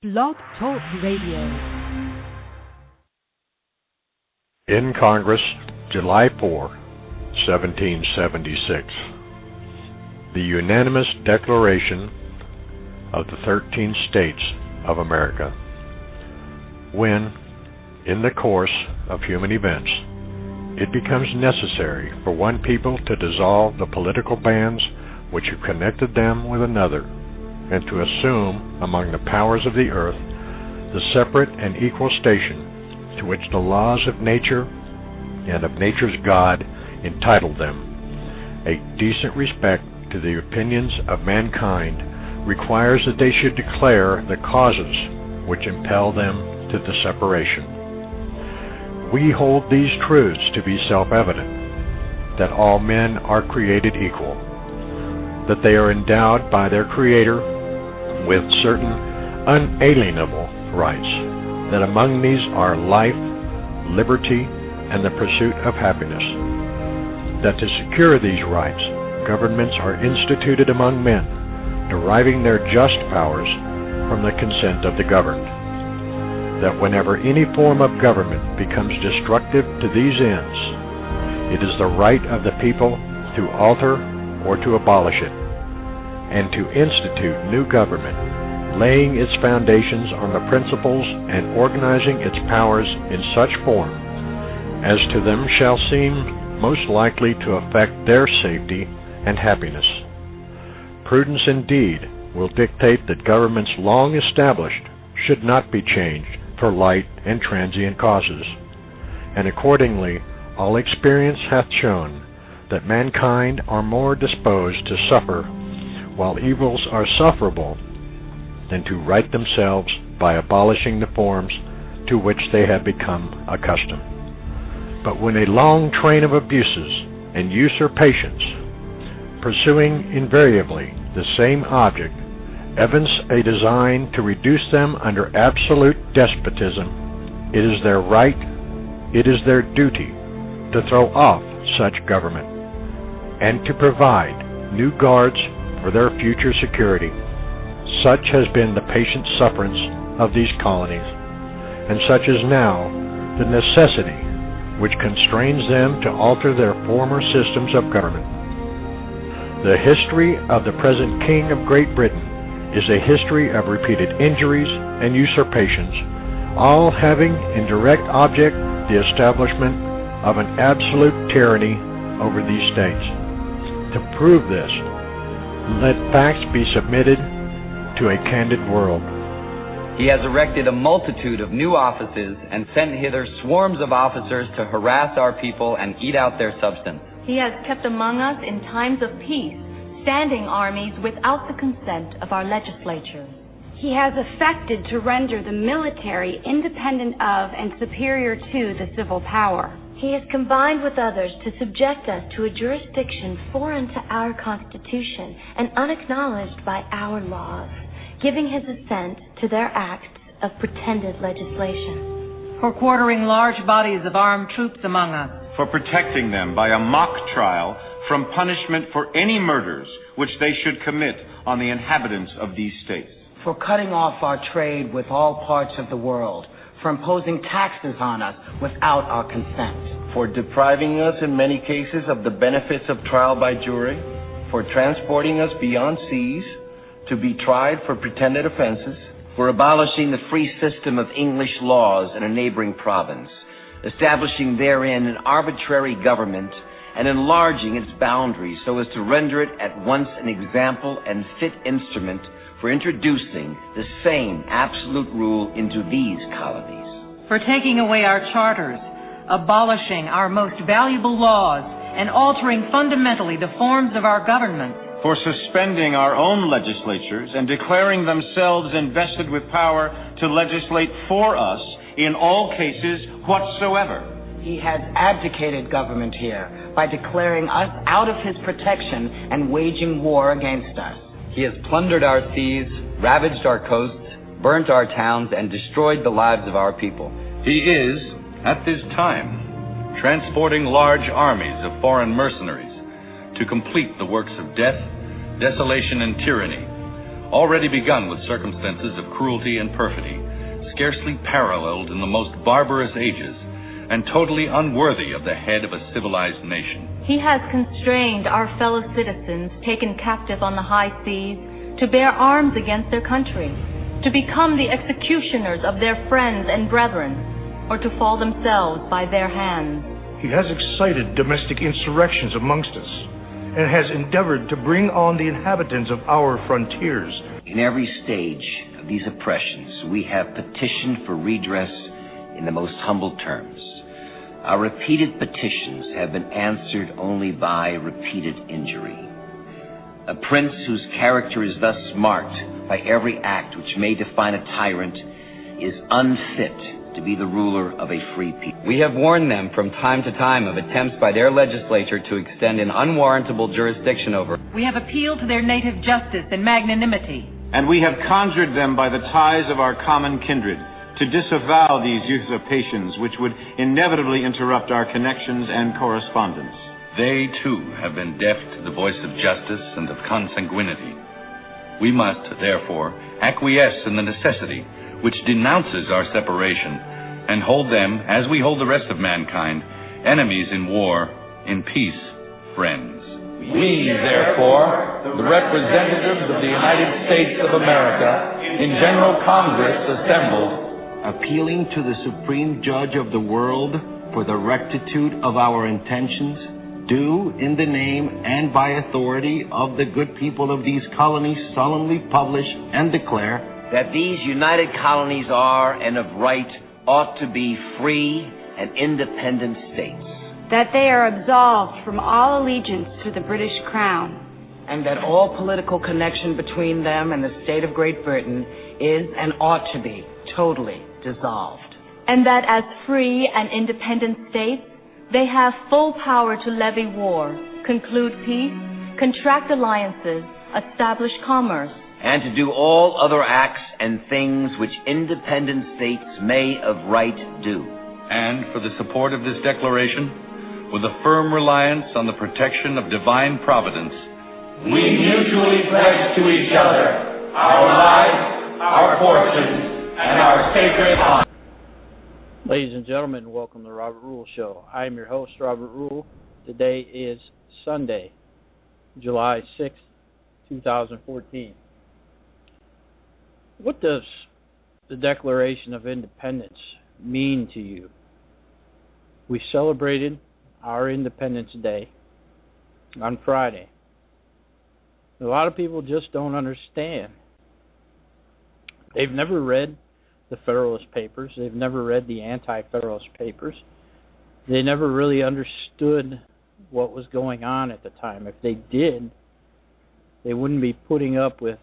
Blog Talk Radio. In Congress, July 4, 1776. The unanimous declaration of the 13 states of America. When, in the course of human events, it becomes necessary for one people to dissolve the political bands which have connected them with another, and to assume among the powers of the earth the separate and equal station to which the laws of nature and of nature's God entitle them, a decent respect to the opinions of mankind requires that they should declare the causes which impel them to the separation. We hold these truths to be self-evident, that all men are created equal, that they are endowed by their Creator with certain unalienable rights, that among these are life, liberty, and the pursuit of happiness, that to secure these rights, governments are instituted among men, deriving their just powers from the consent of the governed, that whenever any form of government becomes destructive to these ends, it is the right of the people to alter or to abolish it, and to institute new government, laying its foundations on the principles and organizing its powers in such form as to them shall seem most likely to affect their safety and happiness. Prudence indeed will dictate that governments long established should not be changed for light and transient causes, and accordingly all experience hath shown that mankind are more disposed to suffer while evils are sufferable than to right themselves by abolishing the forms to which they have become accustomed. But when a long train of abuses and usurpations, pursuing invariably the same object, evince a design to reduce them under absolute despotism, it is their right, it is their duty to throw off such government and to provide new guards for their future security. Such has been the patient sufferance of these colonies, and such is now the necessity which constrains them to alter their former systems of government. The history of the present King of Great Britain is a history of repeated injuries and usurpations, all having in direct object the establishment of an absolute tyranny over these states. To prove this, let facts be submitted to a candid world. He has erected a multitude of new offices and sent hither swarms of officers to harass our people and eat out their substance. He has kept among us in times of peace standing armies without the consent of our legislatures. He has affected to render the military independent of and superior to the civil power. He has combined with others to subject us to a jurisdiction foreign to our Constitution and unacknowledged by our laws, giving his assent to their acts of pretended legislation. For quartering large bodies of armed troops among us. For protecting them by a mock trial from punishment for any murders which they should commit on the inhabitants of these states. For cutting off our trade with all parts of the world, for imposing taxes on us without our consent. For depriving us in many cases of the benefits of trial by jury, for transporting us beyond seas to be tried for pretended offenses, for abolishing the free system of English laws in a neighboring province, establishing therein an arbitrary government and enlarging its boundaries so as to render it at once an example and fit instrument for introducing the same absolute rule into these colonies. For taking away our charters, abolishing our most valuable laws, and altering fundamentally the forms of our government. For suspending our own legislatures and declaring themselves invested with power to legislate for us in all cases whatsoever. He has abdicated government here by declaring us out of his protection and waging war against us. He has plundered our seas, ravaged our coasts, burnt our towns, and destroyed the lives of our people. He is, at this time, transporting large armies of foreign mercenaries to complete the works of death, desolation, and tyranny, already begun with circumstances of cruelty and perfidy, scarcely paralleled in the most barbarous ages, and totally unworthy of the head of a civilized nation. He has constrained our fellow citizens taken captive on the high seas to bear arms against their country, to become the executioners of their friends and brethren, or to fall themselves by their hands. He has excited domestic insurrections amongst us, and has endeavored to bring on the inhabitants of our frontiers. In every stage of these oppressions, we have petitioned for redress in the most humble terms. Our repeated petitions have been answered only by repeated injury. A prince whose character is thus marked by every act which may define a tyrant is unfit to be the ruler of a free people. We have warned them from time to time of attempts by their legislature to extend an unwarrantable jurisdiction over. We have appealed to their native justice and magnanimity. And we have conjured them by the ties of our common kindred to disavow these usurpations which would inevitably interrupt our connections and correspondence. They, too, have been deaf to the voice of justice and of consanguinity. We must, therefore, acquiesce in the necessity which denounces our separation, and hold them, as we hold the rest of mankind, enemies in war, in peace, friends. We, therefore, the representatives of the United States of America, in General Congress assembled, appealing to the Supreme Judge of the world for the rectitude of our intentions, do, in the name and by authority of the good people of these colonies, solemnly publish and declare that these united colonies are, and of right, ought to be free and independent states. That they are absolved from all allegiance to the British Crown. And that all political connection between them and the state of Great Britain is and ought to be totally dissolved. And that as free and independent states, they have full power to levy war, conclude peace, contract alliances, establish commerce, and to do all other acts and things which independent states may of right do. And for the support of this declaration, with a firm reliance on the protection of divine providence, we mutually pledge to each other our lives, our fortunes, and our sacred honor. Ladies and gentlemen, welcome to the Robert Rule Show. I am your host, Robert Rule. Today is Sunday, July 6th, 2014. What does the Declaration of Independence mean to you? We celebrated our Independence Day on Friday. A lot of people just don't understand. They've never read the Federalist Papers. They've never read the Anti-Federalist Papers. They never really understood what was going on at the time. If they did, they wouldn't be putting up with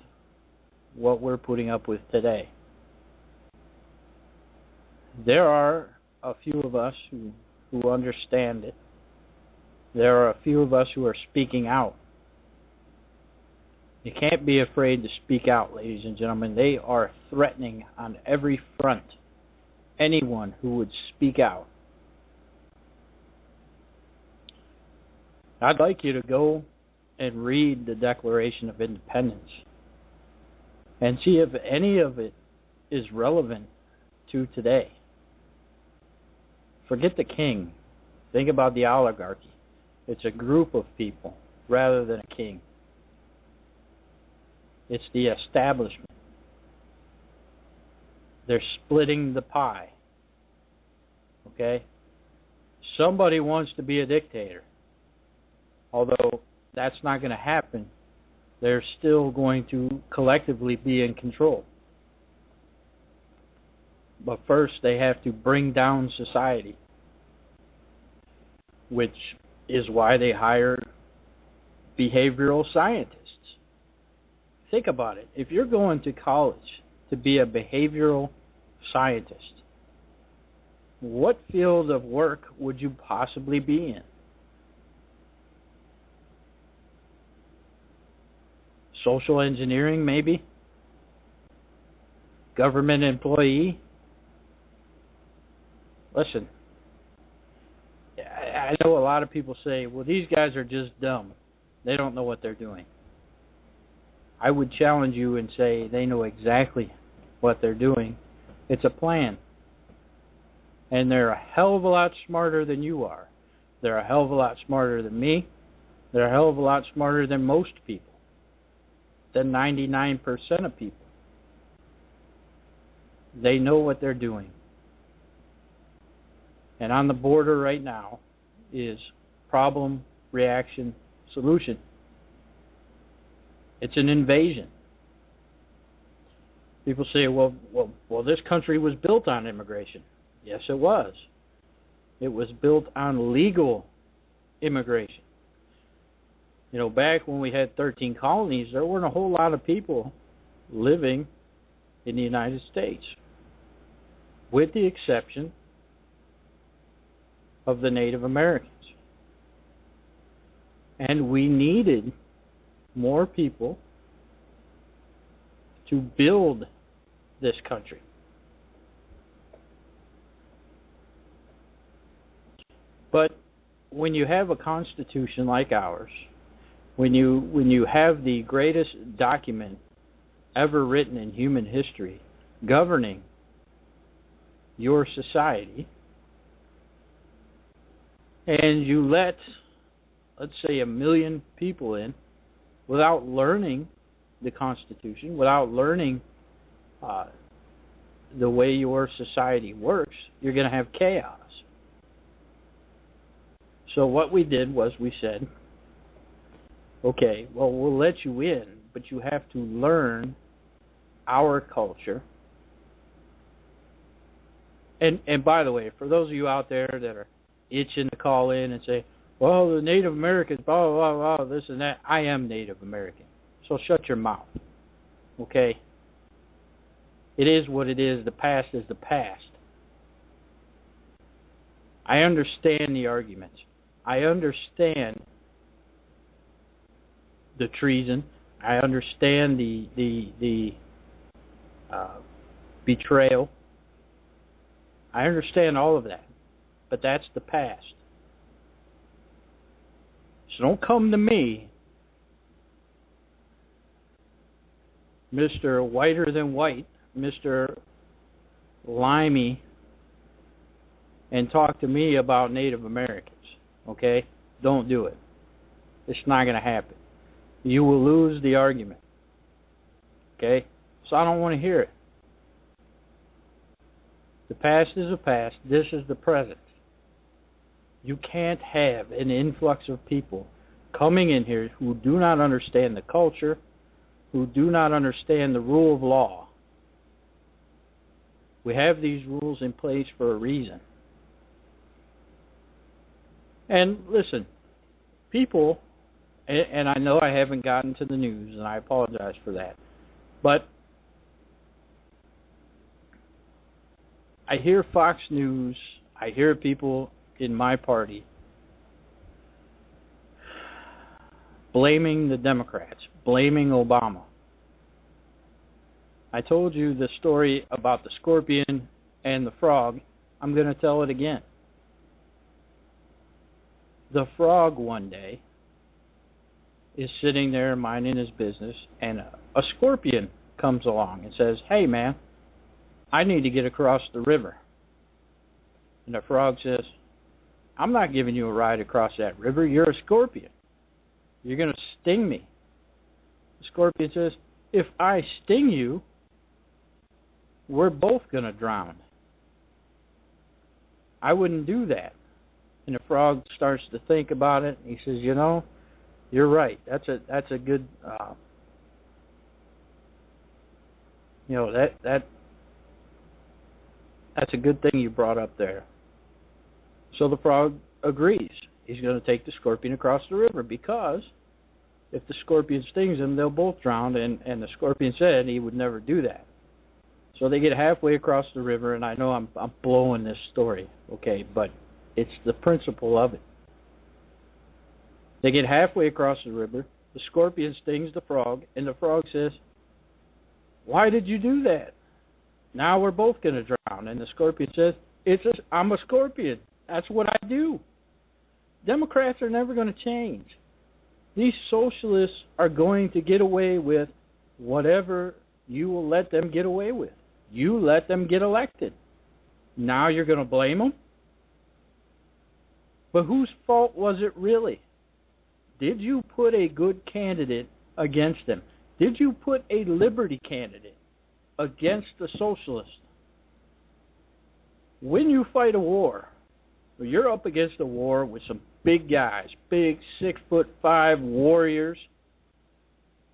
what we're putting up with today. There are a few of us who understand it. There are a few of us who are speaking out. You can't be afraid to speak out, ladies and gentlemen. They are threatening on every front anyone who would speak out. I'd like you to go and read the Declaration of Independence and see if any of it is relevant to today. Forget the king. Think about the oligarchy. It's a group of people rather than a king. It's the establishment. They're splitting the pie. Okay? Somebody wants to be a dictator. Although that's not going to happen, they're still going to collectively be in control. But first, they have to bring down society, which is why they hire behavioral scientists. Think about it. If you're going to college to be a behavioral scientist, what field of work would you possibly be in? Social engineering, maybe? Government employee? Listen, I know a lot of people say, well, these guys are just dumb. They don't know what they're doing. I would challenge you and say they know exactly what they're doing. It's a plan. And they're a hell of a lot smarter than you are. They're a hell of a lot smarter than me. They're a hell of a lot smarter than most people. Than 99% of people. They know what they're doing. And on the border right now is problem, reaction, solution. It's an invasion. People say, well, this country was built on immigration. Yes, it was. It was built on legal immigration. You know, back when we had 13 colonies, there weren't a whole lot of people living in the United States, with the exception of the Native Americans. And we needed more people to build this country. But when you have a constitution like ours, when you have the greatest document ever written in human history governing your society, and you let's say 1 million people in without learning the Constitution, without learning the way your society works, you're going to have chaos. So what we did was we said, okay, well, we'll let you in, but you have to learn our culture. And by the way, for those of you out there that are itching to call in and say, well, the Native Americans, blah, blah, blah, this and that, I am Native American. So shut your mouth, okay? It is what it is. The past is the past. I understand the arguments. I understand the treason. I understand the betrayal. I understand all of that. But that's the past. So don't come to me, Mr. Whiter than White, Mr. Limey, and talk to me about Native Americans, okay? Don't do it. It's not going to happen. You will lose the argument, okay? So I don't want to hear it. The past is the past. This is the present. You can't have an influx of people coming in here who do not understand the culture, who do not understand the rule of law. We have these rules in place for a reason. And listen, people, and I know I haven't gotten to the news, and I apologize for that, but I hear Fox News, I hear people in my party blaming the Democrats, blaming Obama. I told you the story about the scorpion and the frog. I'm going to tell it again. The frog one day is sitting there minding his business, and a scorpion comes along and says, hey man, I need to get across the river. And the frog says, I'm not giving you a ride across that river. You're a scorpion. You're going to sting me. The scorpion says, if I sting you, we're both going to drown. I wouldn't do that. And the frog starts to think about it. And he says, you know, you're right. That's a good, that's a good thing you brought up there. So the frog agrees. He's going to take the scorpion across the river because if the scorpion stings him, they'll both drown. And the scorpion said he would never do that. So they get halfway across the river, and I know I'm blowing this story, okay, but it's the principle of it. They get halfway across the river, the scorpion stings the frog, and the frog says, why did you do that? Now we're both going to drown. And the scorpion says, I'm a scorpion. That's what I do. Democrats are never going to change. These socialists are going to get away with whatever you will let them get away with. You let them get elected. Now you're going to blame them? But whose fault was it really? Did you put a good candidate against them? Did you put a liberty candidate against the socialist? When you fight a war, you're up against a war with some big guys, big 6'5" warriors.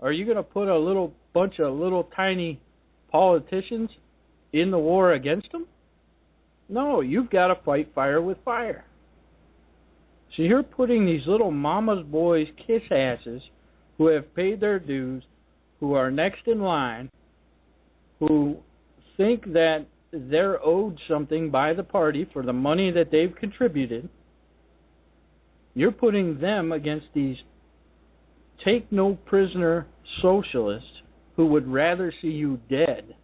Are you going to put a little bunch of little tiny politicians in the war against them? No, you've got to fight fire with fire. So you're putting these little mama's boys kiss asses who have paid their dues, who are next in line, who think that they're owed something by the party for the money that they've contributed. You're putting them against these take no prisoner socialists who would rather see you dead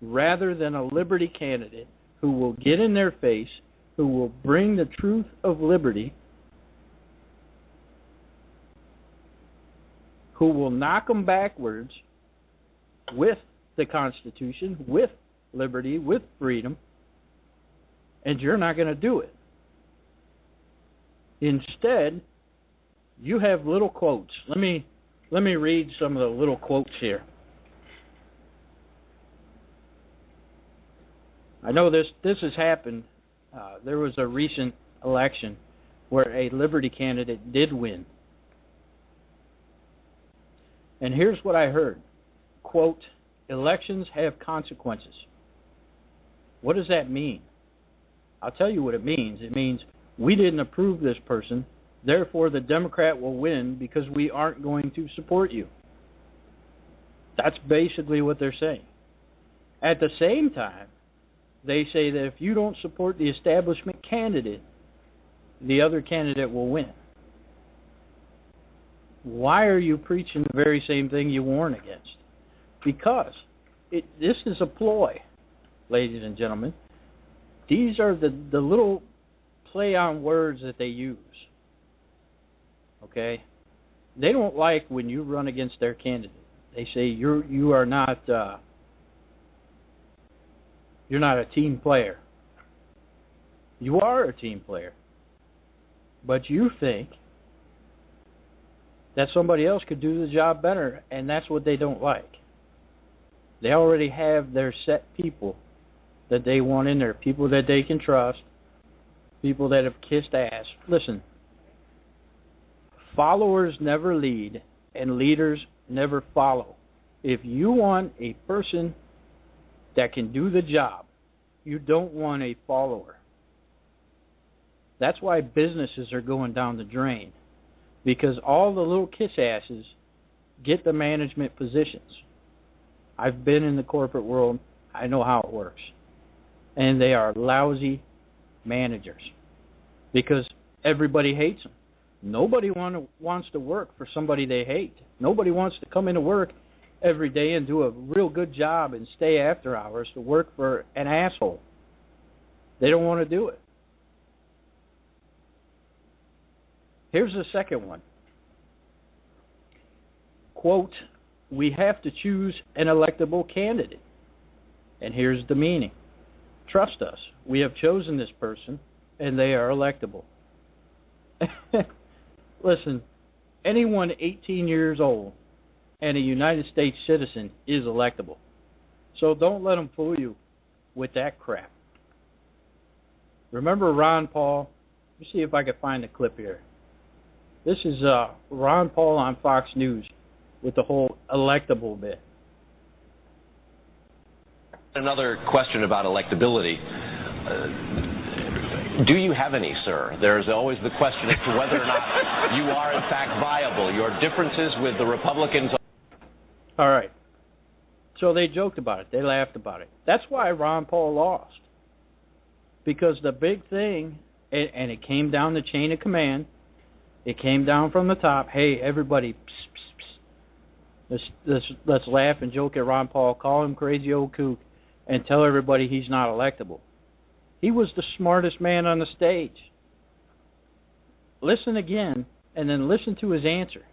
rather than a liberty candidate who will get in their face, who will bring the truth of liberty, who will knock them backwards with the Constitution, with liberty, with freedom, and you're not going to do it. Instead, you have little quotes. Let me read some of the little quotes here. I know this has happened. There was a recent election where a liberty candidate did win. And here's what I heard. Quote, elections have consequences. What does that mean? I'll tell you what it means. It means we didn't approve this person, therefore the Democrat will win because we aren't going to support you. That's basically what they're saying. At the same time, they say that if you don't support the establishment candidate, the other candidate will win. Why are you preaching the very same thing you warn against? Because this is a ploy, ladies and gentlemen. These are the little play on words that they use. Okay? They don't like when you run against their candidate. They say you are not you're not a team player. You are a team player. But you think that somebody else could do the job better, and that's what they don't like. They already have their set people that they want in there, people that they can trust, people that have kissed ass. Listen, followers never lead, and leaders never follow. If you want a person that can do the job, you don't want a follower. That's why businesses are going down the drain, because all the little kiss asses get the management positions. I've been in the corporate world. I know how it works. And they are lousy managers because everybody hates them. Nobody wants to work for somebody they hate. Nobody wants to come into work every day and do a real good job and stay after hours to work for an asshole. They don't want to do it. Here's the second one. Quote, we have to choose an electable candidate. And here's the meaning. Trust us. We have chosen this person, and they are electable. Listen, anyone 18 years old and a United States citizen is electable. So don't let them fool you with that crap. Remember Ron Paul? Let me see if I can find a clip here. This is Ron Paul on Fox News with the whole electable bit. Another question about electability. Do you have any, sir? There's always the question as to whether or not you are, in fact, viable. Your differences with the Republicans. All right. So they joked about it. They laughed about it. That's why Ron Paul lost. Because the big thing, and it came down the chain of command, it came down from the top. Hey, everybody, psst, psst. Let's laugh and joke at Ron Paul, call him crazy old kook, and tell everybody he's not electable. He was the smartest man on the stage. Listen again, and then listen to his answer.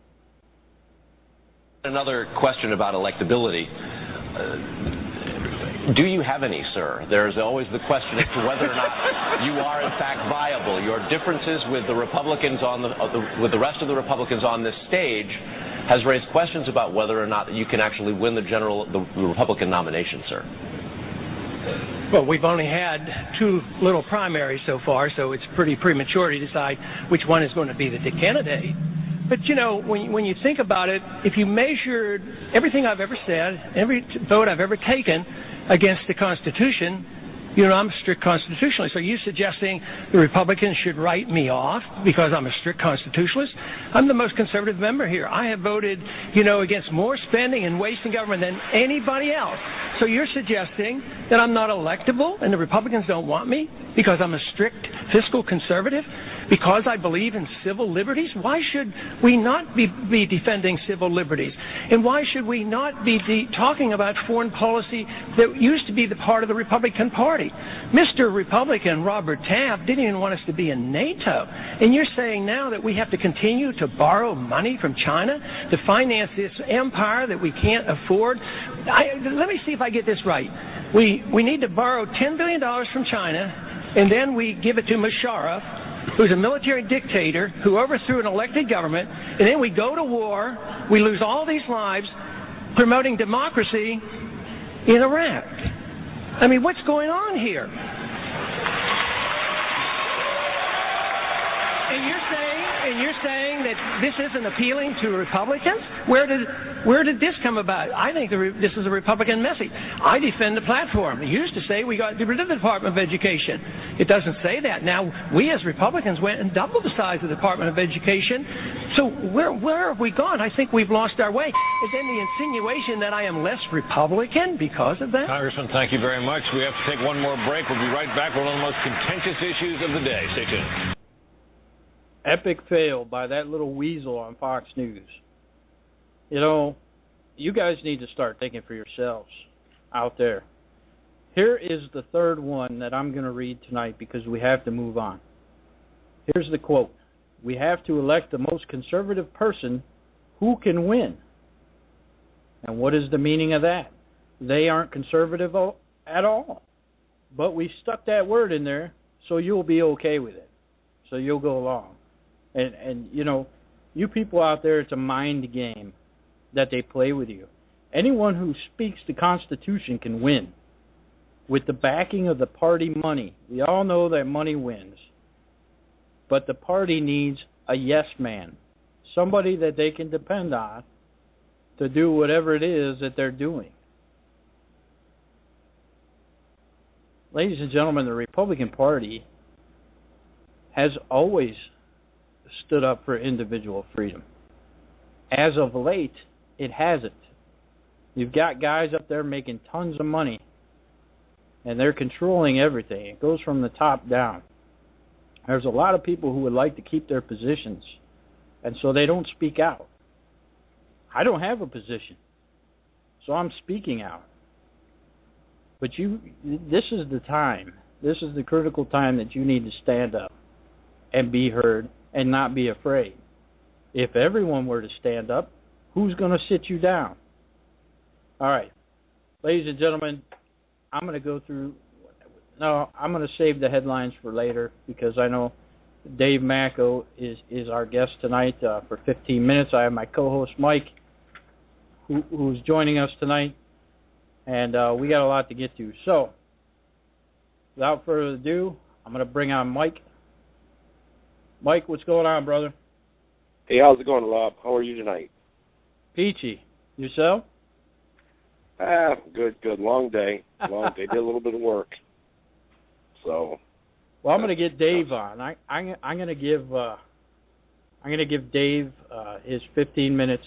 Another question about electability. Do you have any, sir? There's always the question as to whether or not you are in fact viable. Your differences with the Republicans with the rest of the Republicans on this stage has raised questions about whether or not you can actually win the Republican nomination, sir. Well, we've only had 2 little primaries so far, so it's pretty premature to decide which one is going to be the candidate. But, you know, when you think about it, if you measured everything I've ever said, every vote I've ever taken against the Constitution, you know, I'm a strict constitutionalist. Are you suggesting the Republicans should write me off because I'm a strict constitutionalist? I'm the most conservative member here. I have voted, you know, against more spending and wasting government than anybody else. So you're suggesting that I'm not electable and the Republicans don't want me because I'm a strict fiscal conservative? Because I believe in civil liberties? Why should we not be defending civil liberties? And why should we not be talking about foreign policy that used to be the part of the Republican Party? Mr. Republican Robert Taft didn't even want us to be in NATO. And you're saying now that we have to continue to borrow money from China to finance this empire that we can't afford? Let me see if I get this right. We need to borrow $10 billion from China, and then we give it to Musharraf, who's a military dictator who overthrew an elected government, and then we go to war, we lose all these lives promoting democracy in Iraq. I mean, what's going on here? And you're saying that this isn't appealing to Republicans? Where did this come about? I think this is a Republican message. I defend the platform. It used to say we got rid of the Department of Education. It doesn't say that. Now, we as Republicans went and doubled the size of the Department of Education. So where have we gone? I think we've lost our way. And then the insinuation that I am less Republican because of that? Congressman, thank you very much. We have to take one more break. We'll be right back with one of the most contentious issues of the day. Stay tuned. Epic fail by that little weasel on Fox News. You know, you guys need to start thinking for yourselves out there. Here is the third one that I'm going to read tonight because we have to move on. Here's the quote. We have to elect the most conservative person who can win. And what is the meaning of that? They aren't conservative at all. But we stuck that word in there so you'll be okay with it. So you'll go along. And you know, you people out there, it's a mind game that they play with you. Anyone who speaks the Constitution can win. With the backing of the party money. We all know that money wins. But the party needs a yes man. Somebody that they can depend on to do whatever it is that they're doing. Ladies and gentlemen, the Republican Party has always stood up for individual freedom. As of late, it hasn't. You've got guys up there making tons of money, and they're controlling everything. It goes from the top down. There's a lot of people who would like to keep their positions, and so they don't speak out. I don't have a position, so I'm speaking out. But this is the time. This is the critical time that you need to stand up and be heard and not be afraid. If everyone were to stand up, who's going to sit you down? All right. Ladies and gentlemen, I'm going to go through... No, I'm going to save the headlines for later because I know Dave Macko is our guest tonight for 15 minutes. I have my co-host Mike who's joining us tonight, and we got a lot to get to. So, without further ado, I'm going to bring on Mike. Mike, what's going on, brother? Hey, how's it going, Rob? How are you tonight? Peachy. Yourself? Good. Long day. Did a little bit of work. So. Well, I'm going to get Dave on. I'm going to give Dave his 15 minutes.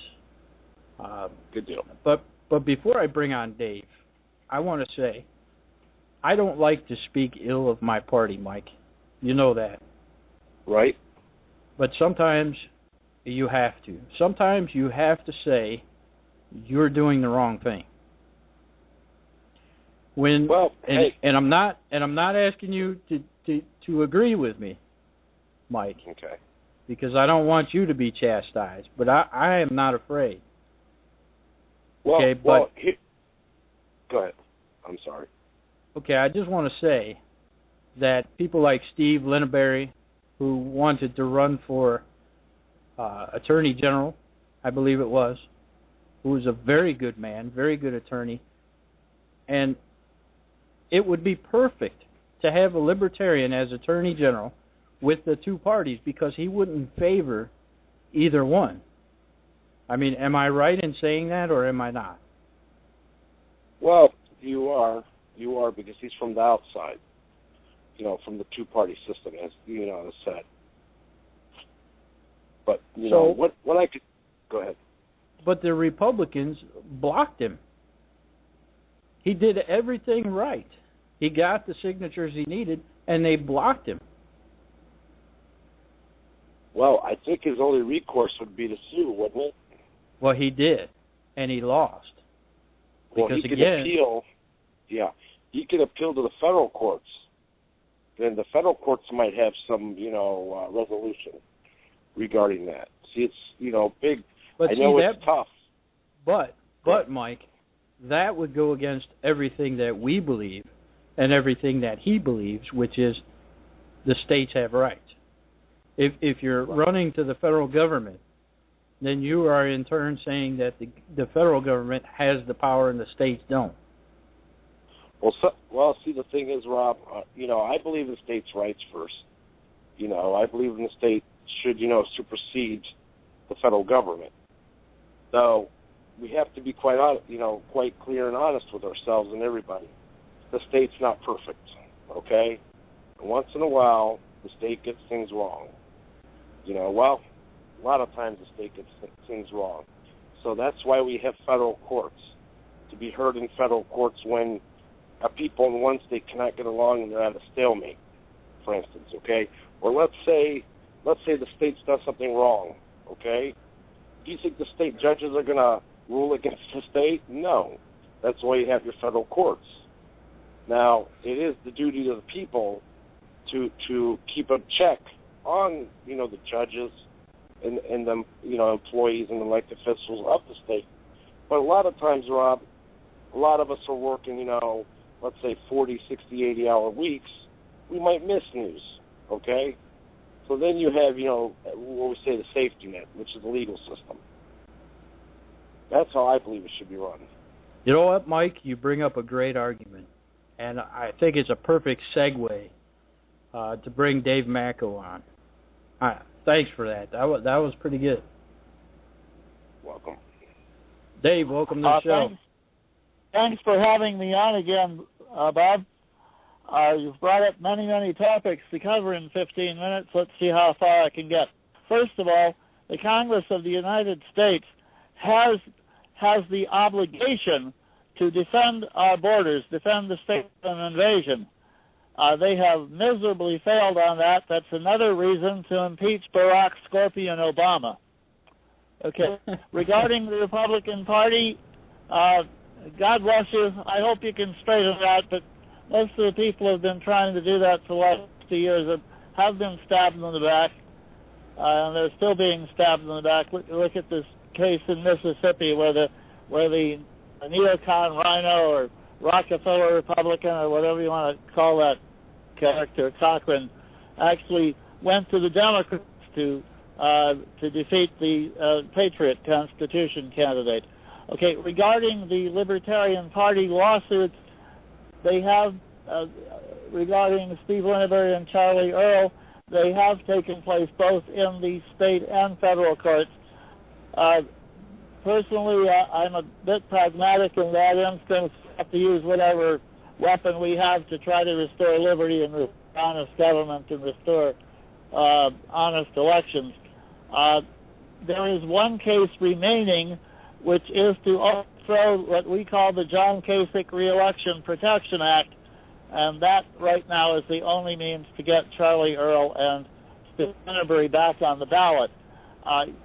Good deal. But before I bring on Dave, I want to say I don't like to speak ill of my party, Mike. You know that. Right. But sometimes you have to. Sometimes you have to say you're doing the wrong thing. And I'm not asking you to agree with me, Mike. Okay. Because I don't want you to be chastised, but I am not afraid. Well, okay, well, go ahead. I'm sorry. Okay, I just want to say that people like Steve Linneberry, who wanted to run for Attorney General, I believe it was, who was a very good man, very good attorney, and it would be perfect to have a libertarian as Attorney General with the two parties because he wouldn't favor either one. I mean, am I right in saying that or am I not? Well, you are because he's from the outside, from the two-party system, as as said. But what I could go ahead. But the Republicans blocked him. He did everything right. He got the signatures he needed, and they blocked him. Well, I think his only recourse would be to sue, wouldn't it? Well, he did, and he lost. Well, because he could again, appeal. Yeah, he could appeal to the federal courts. Then the federal courts might have some, resolution regarding that. See, it's, big. But I know it's that, tough. But Mike, that would go against everything that we believe and everything that he believes, which is the states have rights. If you're running to the federal government, then you are in turn saying that the federal government has the power and the states don't. Well, see, the thing is, Rob, I believe in states' rights first. I believe in the state should, supersede the federal government. So we have to be quite clear and honest with ourselves and everybody. The state's not perfect, okay? And once in a while, the state gets things wrong. A lot of times the state gets things wrong. So that's why we have federal courts, to be heard in federal courts when people in one state cannot get along and they're at a stalemate, for instance, okay? Or let's say the state's done something wrong, okay? Do you think the state judges are going to rule against the state? No. That's why you have your federal courts. Now, it is the duty of the people to keep a check on, the judges and the, employees and elected officials of the state. But a lot of times, Rob, a lot of us are working, let's say 40, 60, 80-hour weeks. We might miss news, okay? So then you have, what we say the safety net, which is the legal system. That's how I believe it should be run. You know what, Mike? You bring up a great argument. And I think it's a perfect segue to bring Dave Macko on. Thanks for that. That was pretty good. Welcome. Dave, welcome to the show. Thanks for having me on again, Bob. You've brought up many, many topics to cover in 15 minutes. Let's see how far I can get. First of all, the Congress of the United States has the obligation to defend our borders, defend the state from invasion. They have miserably failed on that. That's another reason to impeach Barack Scorpion Obama. Okay. Regarding the Republican Party, God bless you. I hope you can straighten that, but most of the people have been trying to do that for the last 2 years have been stabbed in the back, and they're still being stabbed in the back. Look at this case in Mississippi where the neocon rhino or Rockefeller Republican or whatever you want to call that character, Cochran, actually went to the Democrats to defeat the Patriot Constitution candidate. Okay, regarding the Libertarian Party lawsuits, they have, regarding Steve Linneberry and Charlie Earl, they have taken place both in the state and federal courts. Personally, I'm a bit pragmatic in that instance. We have to use whatever weapon we have to try to restore liberty and restore honest government and restore honest elections. There is one case remaining, which is to overthrow what we call the John Kasich Re-Election Protection Act, and that right now is the only means to get Charlie Earl and Steve Linneberry back on the ballot.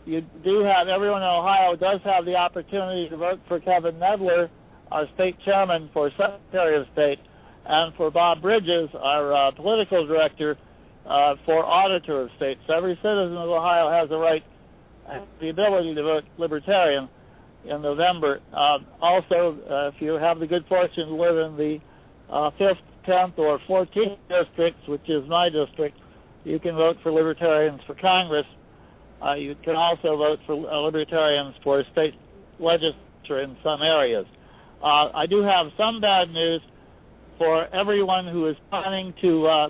You do have, everyone in Ohio does have the opportunity to vote for Kevin Nedler, our state chairman, for Secretary of State, and for Bob Bridges, our political director, for Auditor of State. So every citizen of Ohio has the right and the ability to vote Libertarian. in November. Also, if you have the good fortune to live in the 5th, 10th, or 14th districts, which is my district, you can vote for Libertarians for Congress. You can also vote for Libertarians for state legislature in some areas. I do have some bad news for everyone who is planning to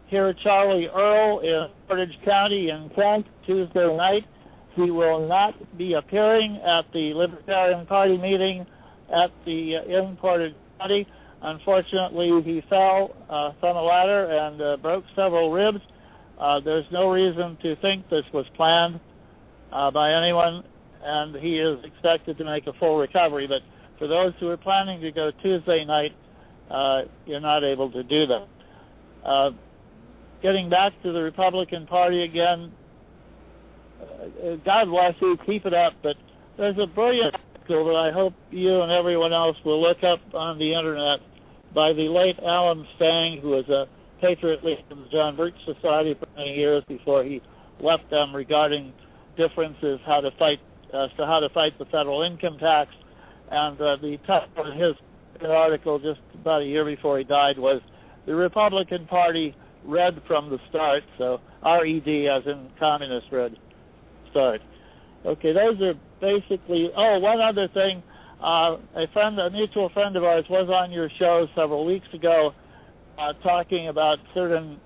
hear Charlie Earl in Portage County in Kent Tuesday night. He will not be appearing at the Libertarian Party meeting at the in Portage County. Unfortunately, he fell from a ladder and broke several ribs. There's no reason to think this was planned by anyone, and he is expected to make a full recovery. But for those who are planning to go Tuesday night, you're not able to do that. Getting back to the Republican Party again, God bless you, keep it up, but there's a brilliant article that I hope you and everyone else will look up on the Internet by the late Alan Stang, who was a patriot leader in the John Birch Society for many years before he left them, regarding differences, how to fight the federal income tax. And the title of his article just about a year before he died was "The Republican Party Red from the Start," so R-E-D as in communist red start. Okay, those are basically, one other thing. A mutual friend of ours was on your show several weeks ago talking about certain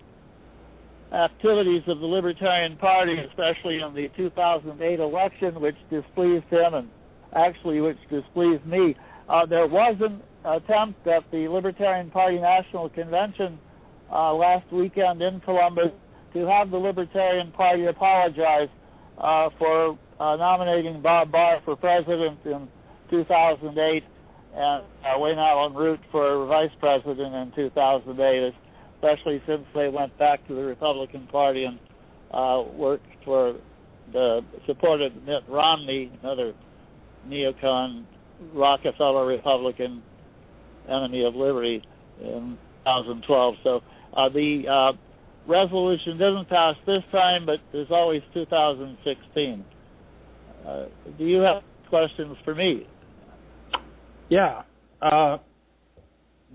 activities of the Libertarian Party, especially in the 2008 election, which displeased him and actually which displeased me. There was an attempt at the Libertarian Party National Convention last weekend in Columbus to have the Libertarian Party apologize for nominating Bob Barr for president in 2008, and we're now en route for vice president in 2008, especially since they went back to the Republican Party and worked for supported Mitt Romney, another neocon Rockefeller Republican enemy of liberty, in 2012. So the resolution didn't pass this time, but there's always 2016. Do you have questions for me? Yeah.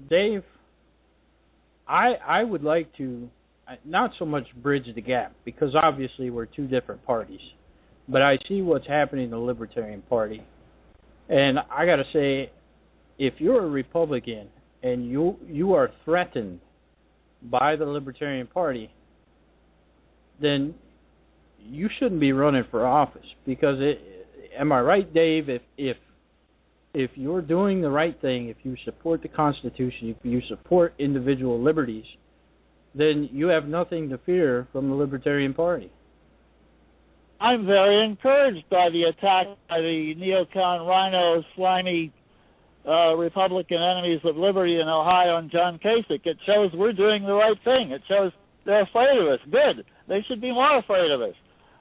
Dave, I would like to not so much bridge the gap, because obviously we're two different parties, but I see what's happening in the Libertarian Party. And I got to say, if you're a Republican and you are threatened by the Libertarian Party, then you shouldn't be running for office. Because am I right, Dave? If you're doing the right thing, if you support the Constitution, if you support individual liberties, then you have nothing to fear from the Libertarian Party. I'm very encouraged by the attack by the neocon, rhino, slimy Republican enemies of liberty in Ohio and John Kasich. It shows we're doing the right thing. It shows they're afraid of us. Good. They should be more afraid of us.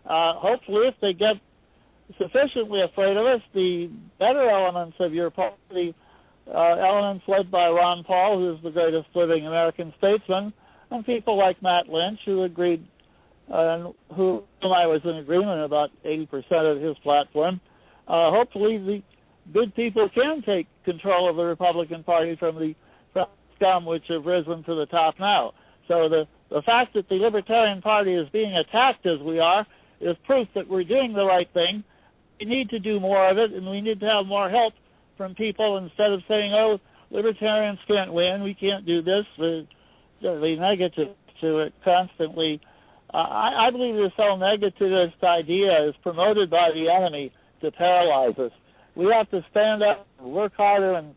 Hopefully, if they get sufficiently afraid of us, the better elements of your party, elements led by Ron Paul, who's the greatest living American statesman, and people like Matt Lynch, who agreed, whom I was in agreement about 80% of his platform. Hopefully, the good people can take control of the Republican Party from the scum which have risen to the top now. So the fact that the Libertarian Party is being attacked as we are is proof that we're doing the right thing. We need to do more of it, and we need to have more help from people instead of saying, oh, libertarians can't win, we can't do this, the negative to it constantly. I believe this whole negativist idea is promoted by the enemy to paralyze us. We have to stand up, work harder, and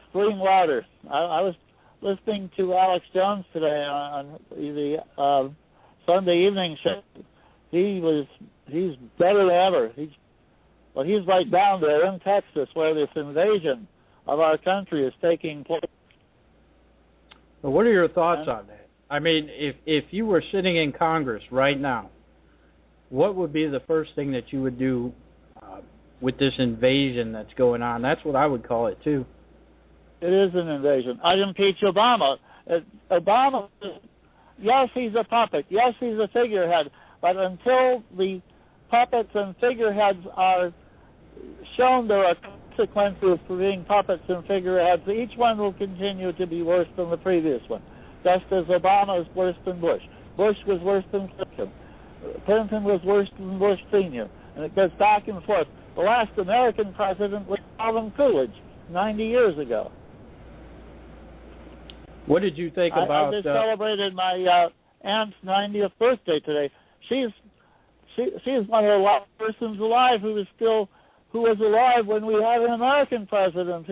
scream louder. I was listening to Alex Jones today on the Sunday evening show. He's better than ever. He's right down there in Texas where this invasion of our country is taking place. Well, what are your thoughts on that? I mean, if you were sitting in Congress right now, what would be the first thing that you would do with this invasion that's going on? That's what I would call it, too. It is an invasion. I'd impeach Obama. Obama, yes, he's a puppet. Yes, he's a figurehead. But until the puppets and figureheads are shown there are consequences for being puppets and figureheads. Each one will continue to be worse than the previous one, just as Obama is worse than Bush. Bush was worse than Clinton. Clinton was worse than Bush Sr., and it goes back and forth. The last American president was Calvin Coolidge 90 years ago. What did you think about... I just celebrated my aunt's 90th birthday today. She's one of the last persons alive who was alive when we had an American president,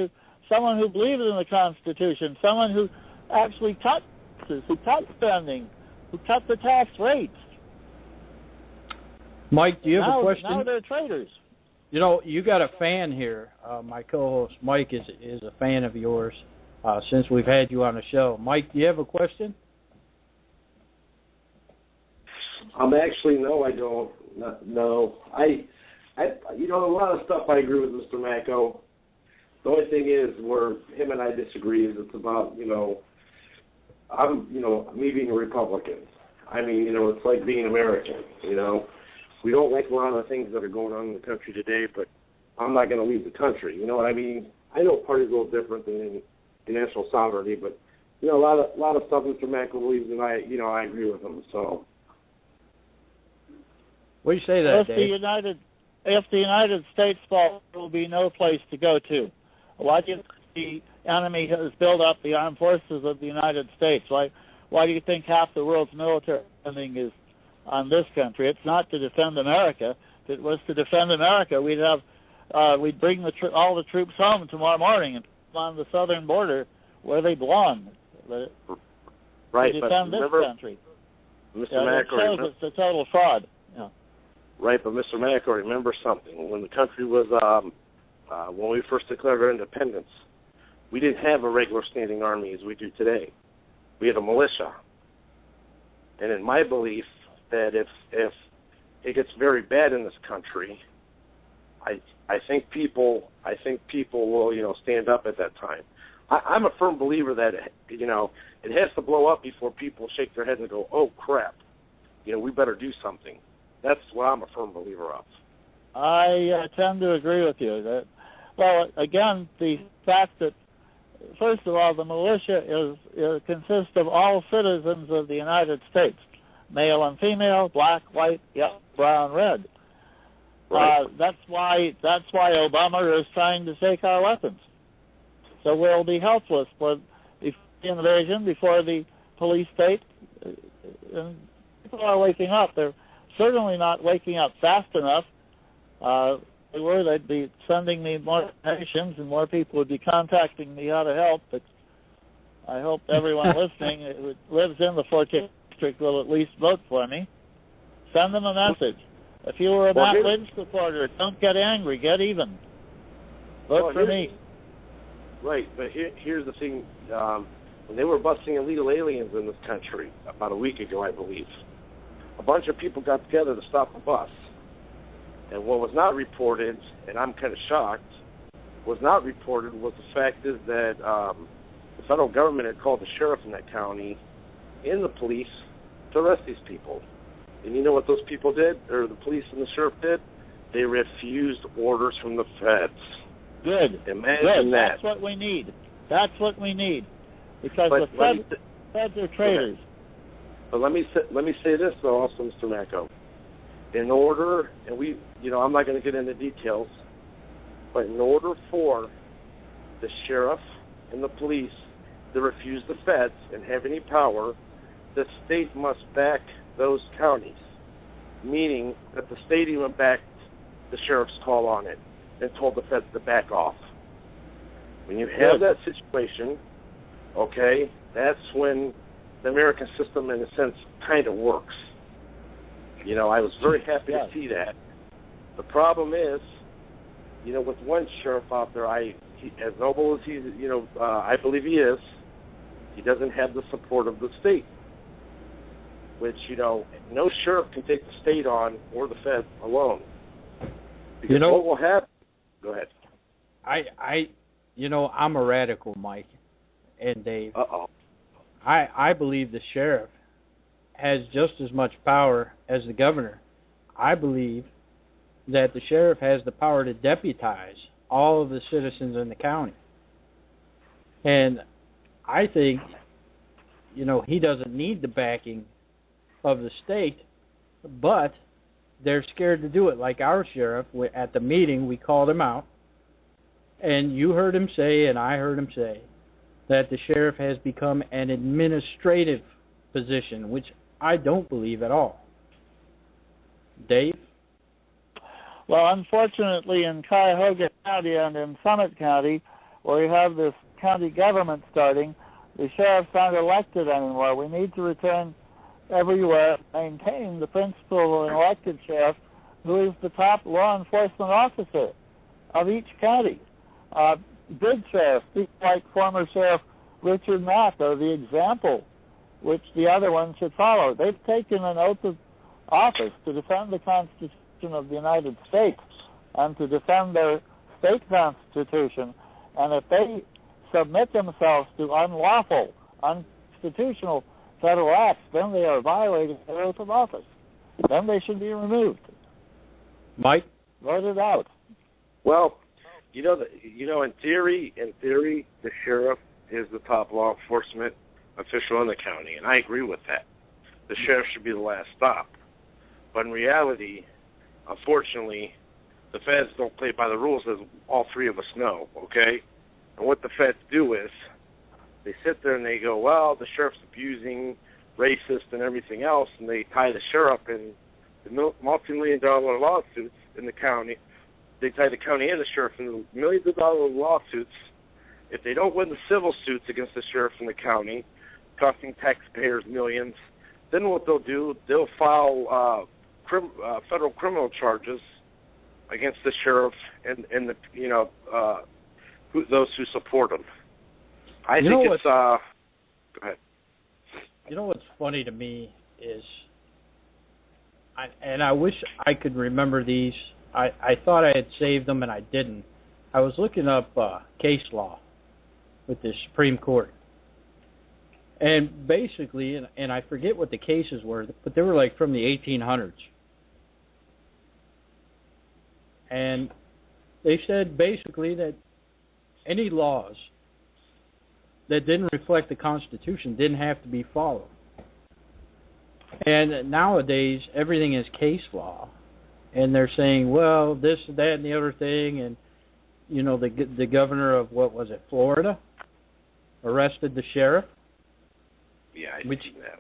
someone who believed in the Constitution, someone who actually cut taxes, who cut spending, who cut the tax rates. Mike, do you have a question? Now they're traitors. You know, you got a fan here. My co-host Mike is a fan of yours since we've had you on the show. Mike, do you have a question? Actually, no, I don't. No, I a lot of stuff I agree with Mr. Macko. The only thing is where him and I disagree is it's about, me being a Republican. I mean, it's like being American, We don't like a lot of the things that are going on in the country today, but I'm not going to leave the country. You know what I mean? I know party's a little different than national sovereignty, but, a lot of stuff Mr. Macko believes in, I agree with him, so. What do you say that, Dave? If the United States falls, there will be no place to go to. Why do you think the enemy has built up the armed forces of the United States? Why do you think half the world's military spending is on this country? It's not to defend America. If it was to defend America, we'd bring all the troops home tomorrow morning and put them on the southern border where they belong. Right, to defend but this country. Mr. Macko, it's a total fraud. Yeah. Right, but Mr. Macko, remember something. When the country was, when we first declared our independence, we didn't have a regular standing army as we do today. We had a militia. And in my belief, that if it gets very bad in this country, I think people will stand up at that time. I'm a firm believer that it has to blow up before people shake their heads and go, oh crap, we better do something. That's what I'm a firm believer of. I tend to agree with you. Again, the fact that, first of all, the militia consists of all citizens of the United States, male and female, black, white, yellow, brown, red. Right. That's why Obama is trying to take our weapons. So we'll be helpless for the invasion, before the police state. And people are waking up. They're certainly not waking up fast enough. They'd be sending me more donations and more people would be contacting me how to help. But I hope everyone listening who lives in the 14th district will at least vote for me. Send them a message. If you were a Matt Lynch supporter, don't get angry. Get even. Vote for me. Right, but here's the thing. When they were busting illegal aliens in this country about a week ago, I believe, a bunch of people got together to stop the bus. And what was not reported, and I'm kind of shocked, was the fact is that the federal government had called the sheriff in that county and the police to arrest these people. And you know what those people did, or the police and the sheriff did? They refused orders from the feds. Good. Imagine that. That's what we need. Because the feds are traitors. But let me say this though, also, Mr. Macko. In order, and I'm not going to get into details, but in order for the sheriff and the police to refuse the feds and have any power, the state must back those counties, meaning that the state even backed the sheriff's call on it and told the feds to back off. When you have that situation, okay, that's when the American system, in a sense, kind of works. I was very happy to see that. The problem is, with one sheriff out there, as noble as I believe he is, he doesn't have the support of the state. Which, no sheriff can take the state on or the feds alone. Because what will happen? Go ahead. I'm a radical, Mike and Dave. Uh-oh. I believe the sheriff has just as much power as the governor. I believe that the sheriff has the power to deputize all of the citizens in the county. And I think, he doesn't need the backing of the state, but they're scared to do it. Like our sheriff, at the meeting, we called him out, and you heard him say, and I heard him say, that the sheriff has become an administrative position, which I don't believe at all. Dave? Well, unfortunately, in Cuyahoga County and in Summit County, where we have this county government starting, the sheriffs aren't elected anymore. We need to return everywhere, maintain the principle of an elected sheriff who is the top law enforcement officer of each county. Big sheriffs, people like former Sheriff Richard Macko, are the example which the other ones should follow. They've taken an oath of office to defend the Constitution of the United States and to defend their state constitution. And if they submit themselves to unlawful, unconstitutional federal acts, then they are violating their oath of office. Then they should be removed. Mike? Voted out. Well, in theory, the sheriff is the top law enforcement official in the county, and I agree with that. The sheriff should be the last stop. But in reality, unfortunately, the feds don't play by the rules, as all three of us know, okay? And what the feds do is they sit there and they go, well, the sheriff's abusing, racist, and everything else, and they tie the sheriff in the multi-million-dollar lawsuits in the county. They tie the county and the sheriff in millions of dollar lawsuits. If they don't win the civil suits against the sheriff in the county, costing taxpayers millions, then what they'll do, they'll file federal criminal charges against the sheriff and those who support him. I think it's. Go ahead. You know what's funny to me is, I wish I could remember these. I thought I had saved them and I didn't. I was looking up case law with the Supreme Court. And basically, and I forget what the cases were, but they were like from the 1800s. And they said basically that any laws that didn't reflect the Constitution didn't have to be followed. And nowadays, everything is case law. And they're saying, well, this, that, and the other thing. And, the governor of, Florida, arrested the sheriff. Yeah,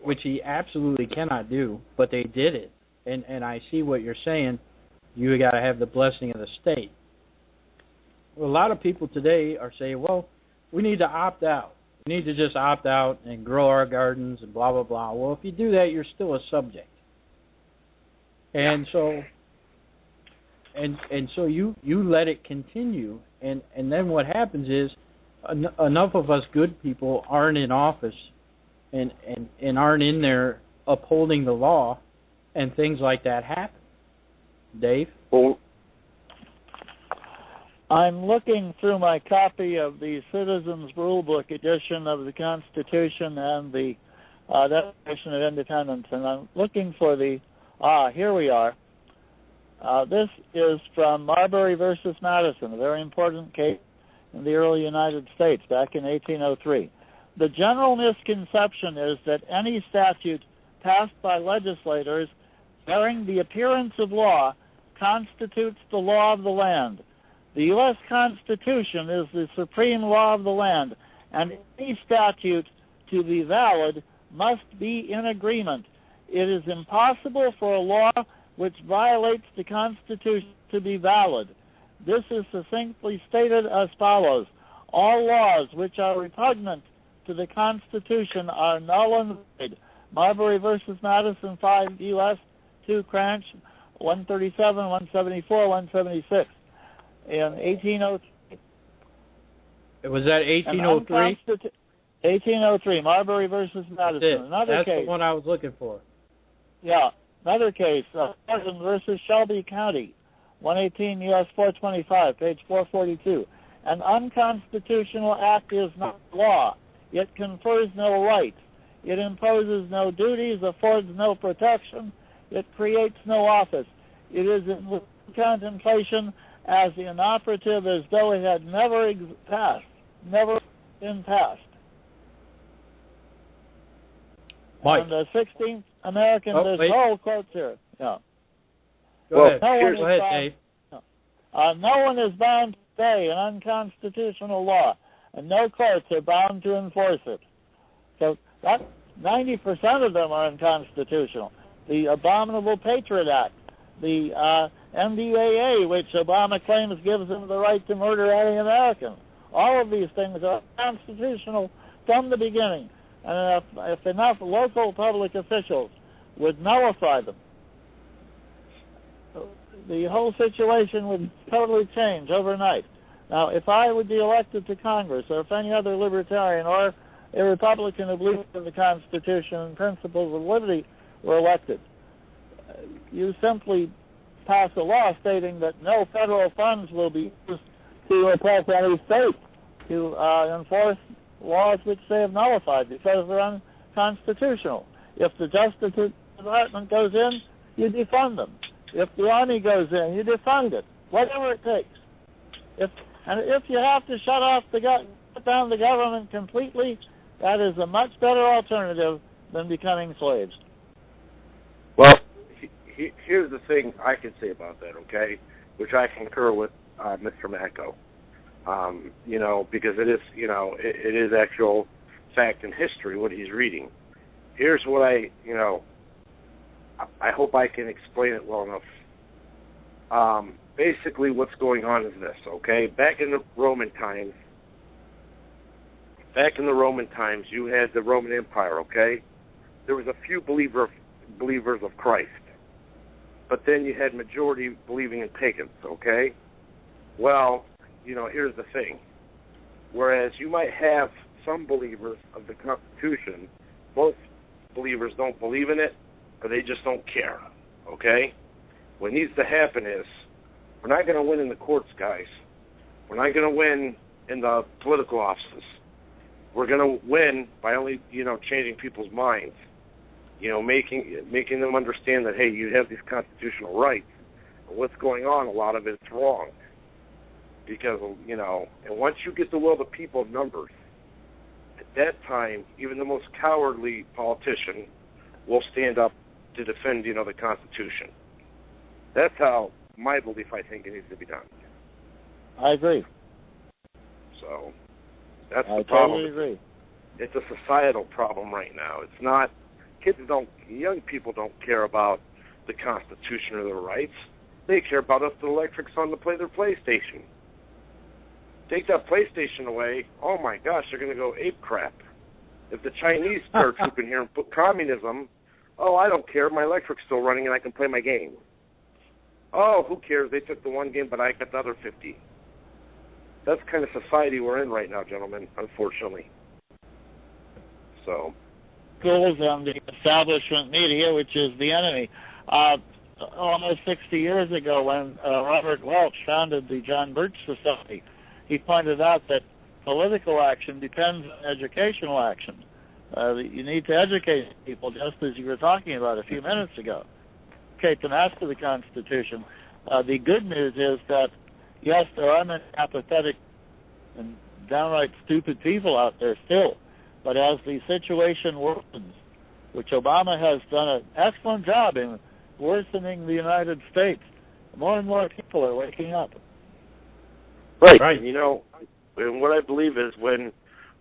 which he absolutely cannot do, but they did it. And I see what you're saying. You got to have the blessing of the state. Well, a lot of people today are saying, well, we need to opt out. We need to just opt out and grow our gardens and blah, blah, blah. Well, if you do that, you're still a subject. And so you let it continue. And then what happens is enough of us good people aren't in office and aren't in there upholding the law, and things like that happen. Dave? Well, I'm looking through my copy of the Citizens Rule Book edition of the Constitution and the Declaration of Independence, and I'm looking for here we are. This is from Marbury versus Madison, a very important case in the early United States back in 1803. The general misconception is that any statute passed by legislators bearing the appearance of law constitutes the law of the land. The U.S. Constitution is the supreme law of the land, and any statute to be valid must be in agreement. It is impossible for a law which violates the Constitution to be valid. This is succinctly stated as follows. All laws which are repugnant to the Constitution are null and void. Marbury versus Madison, 5 U.S., 2 Cranch, 137, 174, 176. In 1803. Was that 1803? 1803, Marbury versus Madison. That's the one I was looking for. Yeah. Another case, Pleasant versus Shelby County, 118 U.S. 425, page 442. An unconstitutional act is not law. It confers no rights. It imposes no duties, affords no protection. It creates no office. It is in contemplation as inoperative as though it had never been passed. Mike. And the 16th American, there's whole quotes here. Yeah. Go ahead, Dave. No one is bound to obey an unconstitutional law, and no courts are bound to enforce it. So that 90% of them are unconstitutional. The Abominable Patriot Act, the NDAA, which Obama claims gives them the right to murder any American. All of these things are unconstitutional from the beginning. And if enough local public officials would nullify them, the whole situation would totally change overnight. Now, if I would be elected to Congress, or if any other libertarian or a Republican who believes in the Constitution and principles of liberty were elected, you simply pass a law stating that no federal funds will be used to oppress any state to enforce laws which they have nullified because they're unconstitutional. If the Justice Department goes in, you defund them. If the Army goes in, you defund it. Whatever it takes. If you have to shut down the government completely, that is a much better alternative than becoming slaves. Well, here's the thing I can say about that, okay, which I concur with Mr. Macko. Because it is, it is actual fact and history what he's reading. Here's what I hope I can explain it well enough. Basically, what's going on is this, okay? Back in the Roman times, you had the Roman Empire, okay? There was a few believers of Christ, but then you had majority believing in pagans, okay? Well, here's the thing. Whereas you might have some believers of the Constitution, most believers don't believe in it, or they just don't care, okay? What needs to happen is, we're not going to win in the courts, guys. We're not going to win in the political offices. We're going to win by only, changing people's minds, making them understand that, hey, you have these constitutional rights. But what's going on, a lot of it's wrong. Because, and once you get the will of the people of numbers, at that time, even the most cowardly politician will stand up to defend, the Constitution. That's how my belief, I think, it needs to be done. I agree. So, that's the problem. I totally agree. It's a societal problem right now. It's not, young people don't care about the Constitution or their rights. They care about if the electric's on to play their PlayStation. Take that PlayStation away, oh my gosh, they're going to go ape crap. If the Chinese start trooping here and put communism, oh, I don't care, my electric's still running and I can play my game. Oh, who cares, they took the one game, but I got the other 50. That's the kind of society we're in right now, gentlemen, unfortunately. So. Schools and the establishment media, which is the enemy. Almost 60 years ago, when Robert Welch founded the John Birch Society, he pointed out that political action depends on educational action. You need to educate people, just as you were talking about a few minutes ago. Educate them as to the Constitution. The good news is that, yes, there are many apathetic and downright stupid people out there still, but as the situation worsens, which Obama has done an excellent job in worsening the United States, more and more people are waking up. Right. And what I believe is when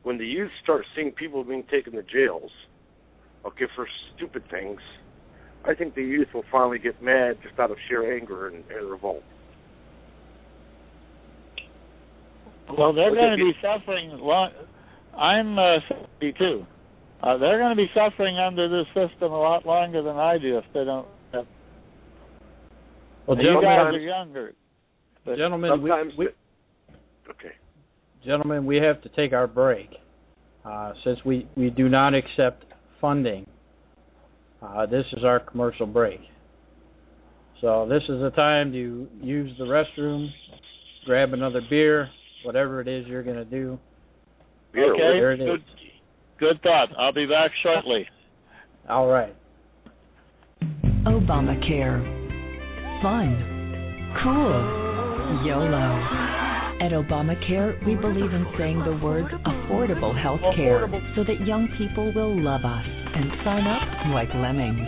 the youth start seeing people being taken to jails, okay, for stupid things, I think the youth will finally get mad just out of sheer anger and revolt. Well, they're going to be suffering. I'm 72. They're going to be suffering under this system a lot longer than I do if they don't. Well, you guys are younger. Gentlemen, Gentlemen, we have to take our break. Since we do not accept funding, this is our commercial break. So this is the time to use the restroom, grab another beer, whatever it is you're going to do. Okay, there it is. Good thought. I'll be back shortly. All right. Obamacare. Fun. Cool. YOLO. At Obamacare, we believe in saying the words affordable health care so that young people will love us and sign up like lemmings.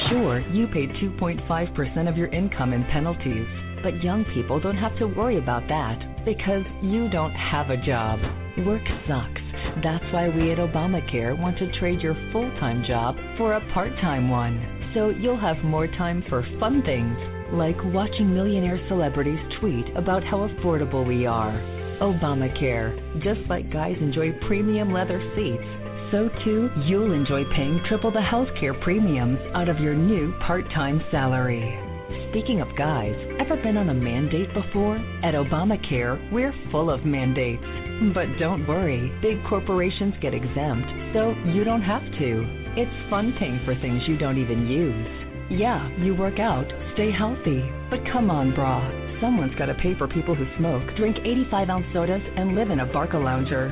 Sure, you pay 2.5% of your income in penalties, but young people don't have to worry about that because you don't have a job. Work sucks. That's why we at Obamacare want to trade your full-time job for a part-time one, so you'll have more time for fun things, like watching millionaire celebrities tweet about how affordable we are. Obamacare. Just like guys enjoy premium leather seats, so too you'll enjoy paying triple the healthcare premiums out of your new part-time salary. Speaking of guys, ever been on a mandate before? At Obamacare, we're full of mandates. But don't worry, big corporations get exempt, so you don't have to. It's fun paying for things you don't even use. Yeah, you work out, stay healthy, but come on, brah. Someone's got to pay for people who smoke, drink 85-ounce sodas, and live in a Barca lounger.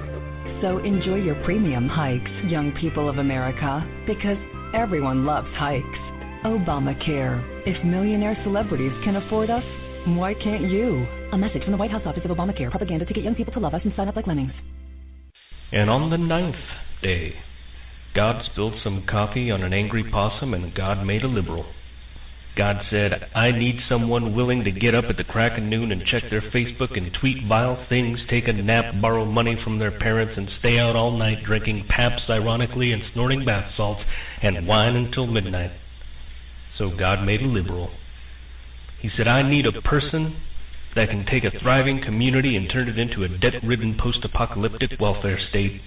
So enjoy your premium hikes, young people of America, because everyone loves hikes. Obamacare. If millionaire celebrities can afford us, why can't you? A message from the White House Office of Obamacare. Propaganda to get young people to love us and sign up like lemmings. And on the 9th day, God spilled some coffee on an angry possum, and God made a liberal. God said, I need someone willing to get up at the crack of noon and check their Facebook and tweet vile things, take a nap, borrow money from their parents, and stay out all night drinking Pabst ironically and snorting bath salts and wine until midnight. So God made a liberal. He said, I need a person that can take a thriving community and turn it into a debt-ridden post-apocalyptic welfare state.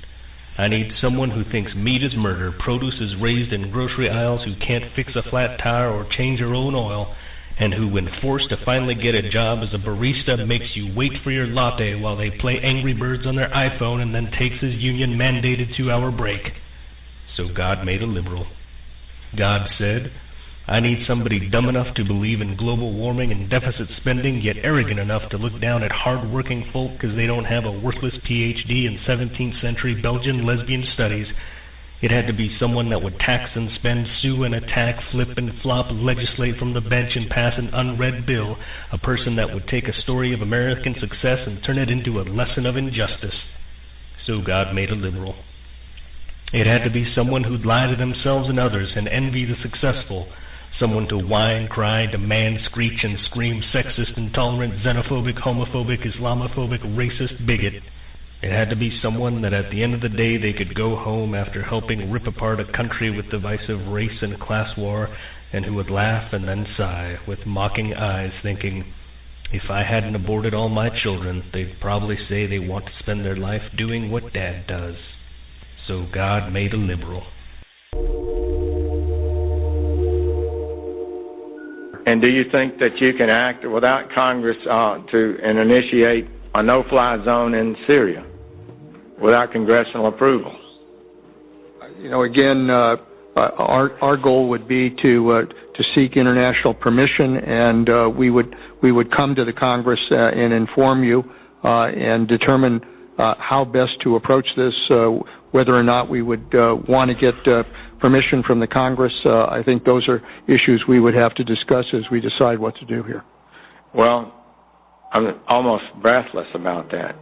I need someone who thinks meat is murder, produce is raised in grocery aisles, who can't fix a flat tire or change her own oil, and who, when forced to finally get a job as a barista, makes you wait for your latte while they play Angry Birds on their iPhone and then takes his union-mandated 2-hour break. So God made a liberal. God said, I need somebody dumb enough to believe in global warming and deficit spending, yet arrogant enough to look down at hard-working folk because they don't have a worthless Ph.D. in 17th century Belgian lesbian studies. It had to be someone that would tax and spend, sue and attack, flip and flop, legislate from the bench and pass an unread bill, a person that would take a story of American success and turn it into a lesson of injustice. So God made a liberal. It had to be someone who'd lie to themselves and others and envy the successful, someone to whine, cry, demand, screech, and scream sexist, intolerant, xenophobic, homophobic, Islamophobic, racist, bigot. It had to be someone that at the end of the day they could go home after helping rip apart a country with divisive race and class war, and who would laugh and then sigh with mocking eyes, thinking, if I hadn't aborted all my children, they'd probably say they want to spend their life doing what Dad does. So God made a liberal. And do you think that you can act without Congress and initiate a no-fly zone in Syria without congressional approval? You know, again, our goal would be to seek international permission, and we would come to the Congress and inform you and determine how best to approach this, whether or not we would want to get permission from the Congress. I think those are issues we would have to discuss as we decide what to do here. Well, I'm almost breathless about that,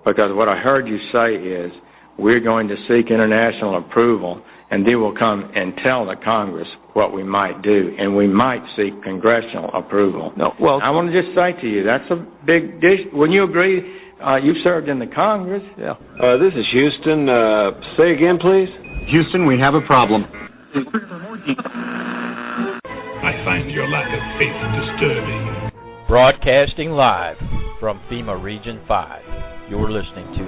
because what I heard you say is we're going to seek international approval, and they will come and tell the Congress what we might do, and we might seek congressional approval. No, well, I want to just say to you, that's a big dish. When you agree, you've served in the Congress. Yeah. This is Houston. Say again, please. Houston, we have a problem. I find your lack of faith disturbing. Broadcasting live from FEMA Region 5, you're listening to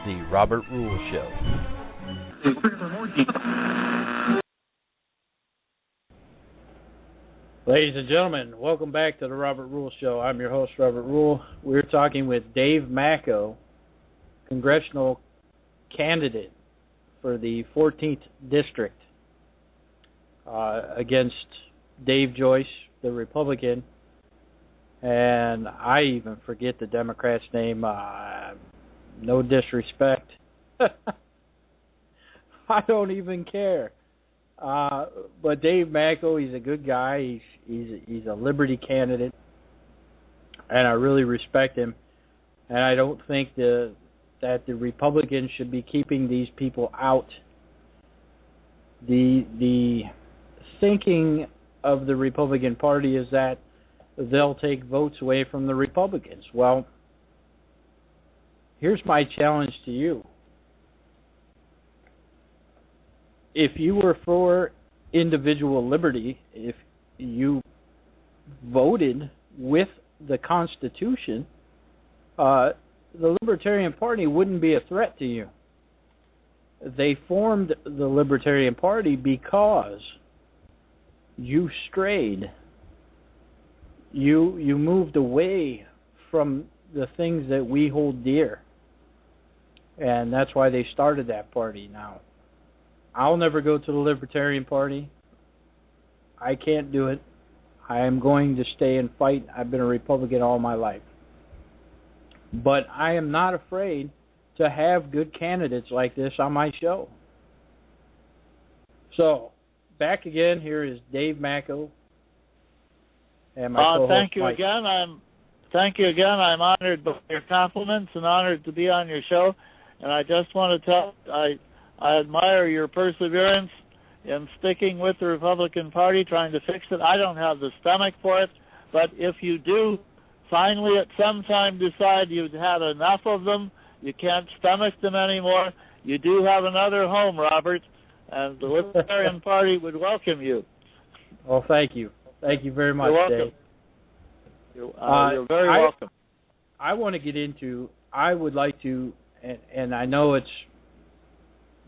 The Robert Rule Show. Ladies and gentlemen, welcome back to The Robert Rule Show. I'm your host, Robert Rule. We're talking with Dave Macko, congressional candidate for the 14th District, against Dave Joyce, the Republican, and I even forget the Democrat's name. No disrespect. I don't even care. But Dave Macko, he's a good guy. He's a Liberty candidate. and I really respect him. And I don't think that the Republicans should be keeping these people out. The thinking of the Republican Party is that they'll take votes away from the Republicans. Well, here's my challenge to you. If you were for individual liberty, if you voted with the Constitution, the Libertarian Party wouldn't be a threat to you. They formed the Libertarian Party because you strayed. You moved away from the things that we hold dear. And that's why they started that party. Now, I'll never go to the Libertarian Party. I can't do it. I am going to stay and fight. I've been a Republican all my life. But I am not afraid to have good candidates like this on my show. So, back again, here is Dave Macko and my co-host thank you Mike. again. Thank you again. I'm honored by your compliments and honored to be on your show. And I just want to tell I admire your perseverance in sticking with the Republican Party, trying to fix it. I don't have the stomach for it, but if you do finally at some time decide you've had enough of them, you can't stomach them anymore, you do have another home, Robert, and the Libertarian Party would welcome you. Well, thank you. Thank you very much, You're welcome. Dave. You're very welcome. I want to get into, I would like to, and I know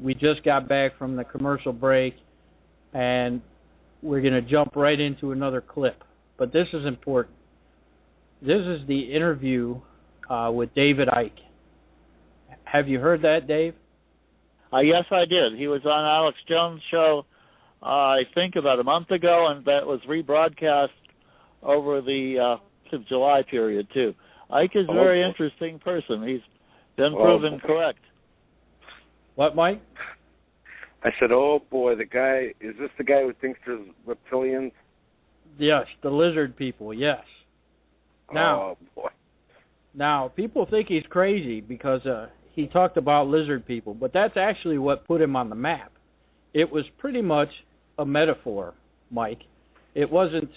we just got back from the commercial break, and we're going to jump right into another clip. But this is important. This is the interview with David Icke. Have you heard that, Dave? Yes, I did. He was on Alex Jones' show, I think, about a month ago, and that was rebroadcast over the July period, too. Icke is a very interesting person. He's been proven correct. What, Mike? I said, oh, boy, is this the guy who thinks there's reptilians? Yes, the lizard people, yes. Now, oh, boy. Now, people think he's crazy because he talked about lizard people, but that's actually what put him on the map. It was pretty much a metaphor, Mike. It wasn't,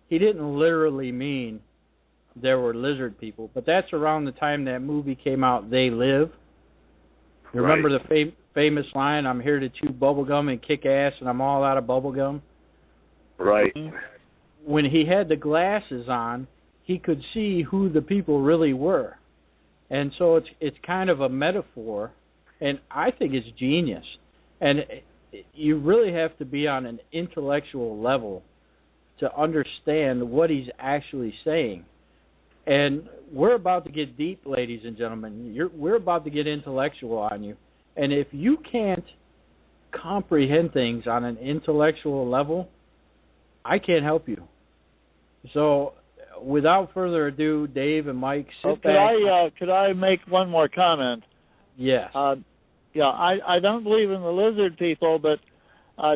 he didn't literally mean there were lizard people, but that's around the time that movie came out, They Live. You remember the famous line, I'm here to chew bubblegum and kick ass and I'm all out of bubblegum? Right. When he had the glasses on, he could see who the people really were. And so it's kind of a metaphor, and I think it's genius. And you really have to be on an intellectual level to understand what he's actually saying. And we're about to get deep, ladies and gentlemen. We're about to get intellectual on you. And if you can't comprehend things on an intellectual level, I can't help you. So, without further ado, Dave and Mike, sit back. Could I make one more comment? Yes. I don't believe in the lizard people, but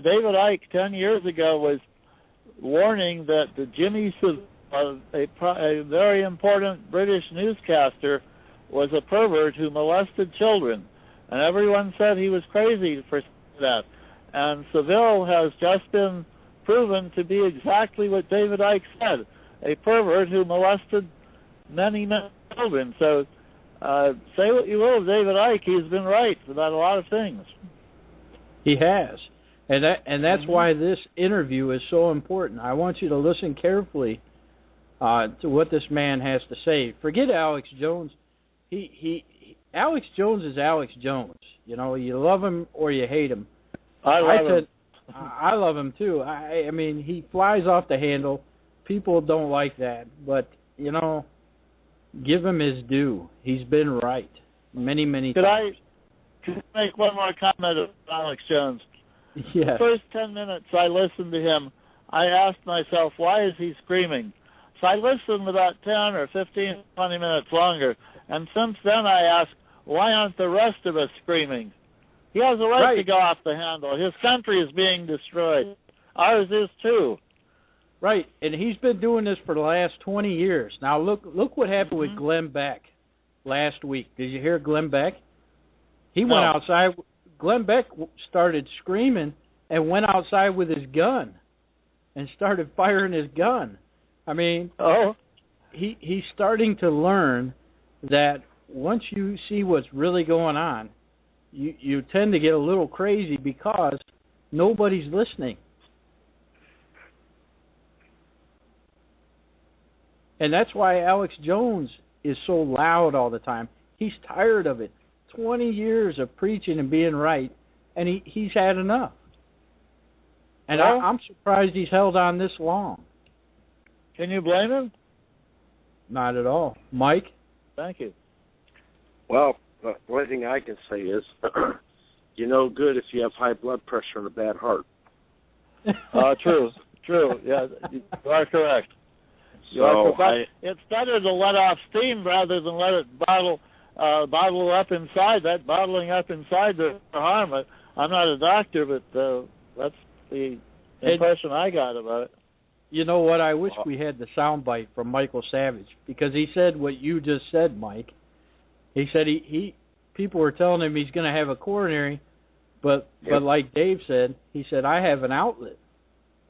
David Icke 10 years ago was warning that the Jimmy Savile, a very important British newscaster, was a pervert who molested children. And everyone said he was crazy for that. And Savile has just been proven to be exactly what David Icke said, a pervert who molested many children. So say what you will of David Icke, he's been right about a lot of things. He has. And that's why this interview is so important. I want you to listen carefully to what this man has to say. Forget Alex Jones. Alex Jones is Alex Jones. You know, you love him or you hate him. I love him too. I mean, he flies off the handle. People don't like that, but you know, give him his due. He's been right many times. Could I make one more comment of Alex Jones? Yes. The first 10 minutes I listened to him, I asked myself, why is he screaming? So I listened about 10 or 15, 20 minutes longer, and since then I asked, why aren't the rest of us screaming? He has a right to go off the handle. His country is being destroyed. Ours is too. Right, and he's been doing this for the last 20 years. Now look what happened with Glenn Beck last week. Did you hear Glenn Beck? He went outside. Glenn Beck started screaming and went outside with his gun and started firing his gun. I mean, he's starting to learn that once you see what's really going on, you tend to get a little crazy because nobody's listening. And that's why Alex Jones is so loud all the time. He's tired of it. 20 years of preaching and being right, and he's had enough. And I'm surprised he's held on this long. Can you blame him? Not at all. Mike? Thank you. Well, the only thing I can say is, you're no good if you have high blood pressure and a bad heart. True. Yeah, you are correct. It's better to let off steam rather than let it bottle up inside. That bottling up inside the harm. I'm not a doctor, but that's the impression I got about it. You know what? I wish we had the soundbite from Michael Savage, because he said what you just said, Mike. He said people were telling him he's going to have a coronary, but like Dave said, he said, I have an outlet.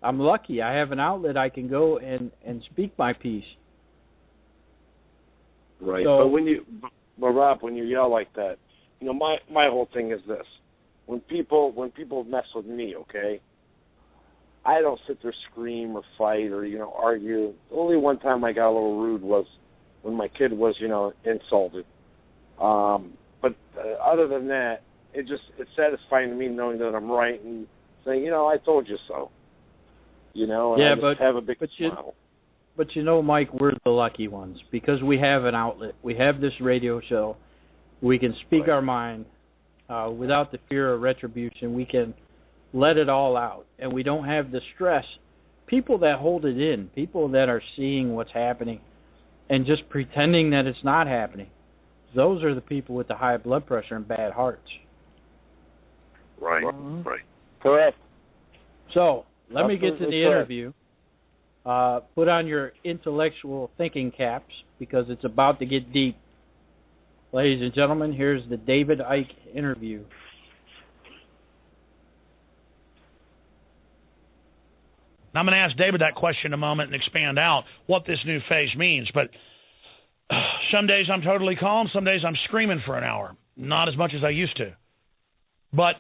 I'm lucky. I have an outlet. I can go and speak my piece. Right. So, but Rob, when you yell like that, my whole thing is this: when people mess with me, okay, I don't sit there scream or fight or argue. The only one time I got a little rude was when my kid was insulted. But other than that, it's satisfying to me knowing that I'm right and saying, I told you so. And I just have a big smile. But Mike, we're the lucky ones because we have an outlet. We have this radio show. We can speak our mind without the fear of retribution. We can let it all out, and we don't have the stress. People that hold it in, people that are seeing what's happening and just pretending that it's not happening, those are the people with the high blood pressure and bad hearts. Right. Correct. So, let me get to the interview. Put on your intellectual thinking caps because it's about to get deep. Ladies and gentlemen, here's the David Icke interview. Now, I'm going to ask David that question in a moment and expand out what this new phase means. But some days I'm totally calm. Some days I'm screaming for an hour. Not as much as I used to. But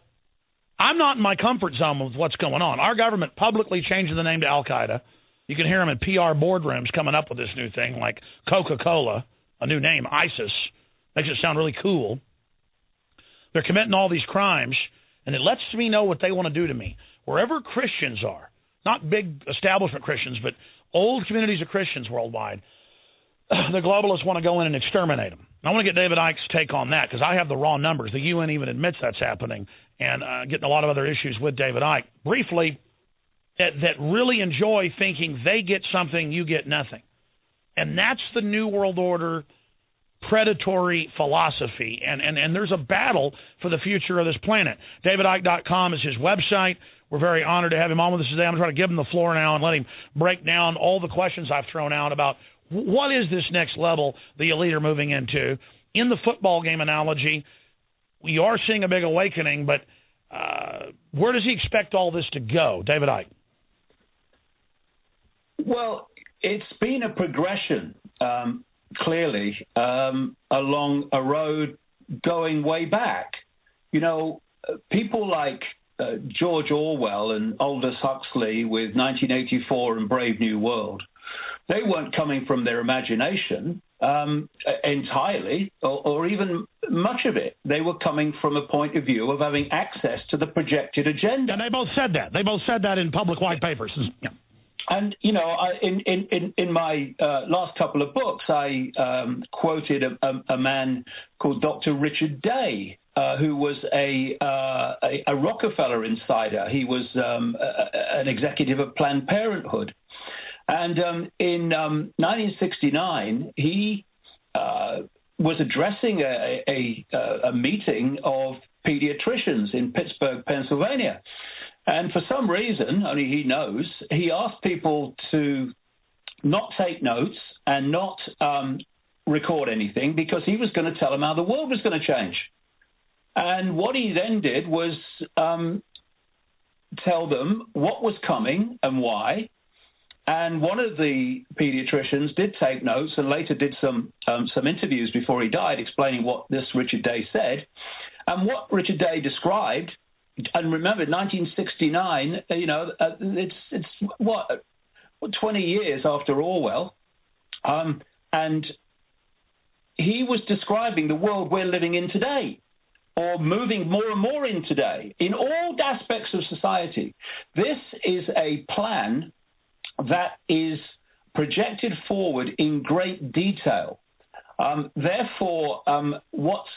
I'm not in my comfort zone with what's going on. Our government publicly changing the name to Al-Qaeda. You can hear them in PR boardrooms coming up with this new thing, like Coca-Cola, a new name, ISIS. Makes it sound really cool. They're committing all these crimes, and it lets me know what they want to do to me. Wherever Christians are, not big establishment Christians, but old communities of Christians worldwide, the globalists want to go in and exterminate them. I want to get David Icke's take on that because I have the raw numbers. The UN even admits that's happening, and getting a lot of other issues with David Icke. Briefly, that really enjoy thinking they get something, you get nothing. And that's the New World Order predatory philosophy. And there's a battle for the future of this planet. DavidIcke.com is his website. We're very honored to have him on with us today. I'm going to try to give him the floor now and let him break down all the questions I've thrown out about what is this next level the elite are moving into. In the football game analogy, we are seeing a big awakening, but where does he expect all this to go? David Icke. Well, it's been a progression, clearly, along a road going way back. People like George Orwell and Aldous Huxley with 1984 and Brave New World, they weren't coming from their imagination entirely, or even much of it. They were coming from a point of view of having access to the projected agenda. And they both said that. They both said that in public white papers. Yeah. And, in my last couple of books, I quoted a man called Dr. Richard Day, who was a Rockefeller insider. He was an executive of Planned Parenthood. And in 1969, he was addressing a meeting of pediatricians in Pittsburgh, Pennsylvania. And for some reason, only he knows, he asked people to not take notes and not record anything because he was going to tell them how the world was going to change. And what he then did was tell them what was coming and why. And one of the pediatricians did take notes and later did some interviews before he died explaining what this Richard Day said. And what Richard Day described, and remember, 1969, it's what, 20 years after Orwell, and he was describing the world we're living in today, or moving more and more in today, in all aspects of society. This is a plan that is projected forward in great detail. Therefore, what's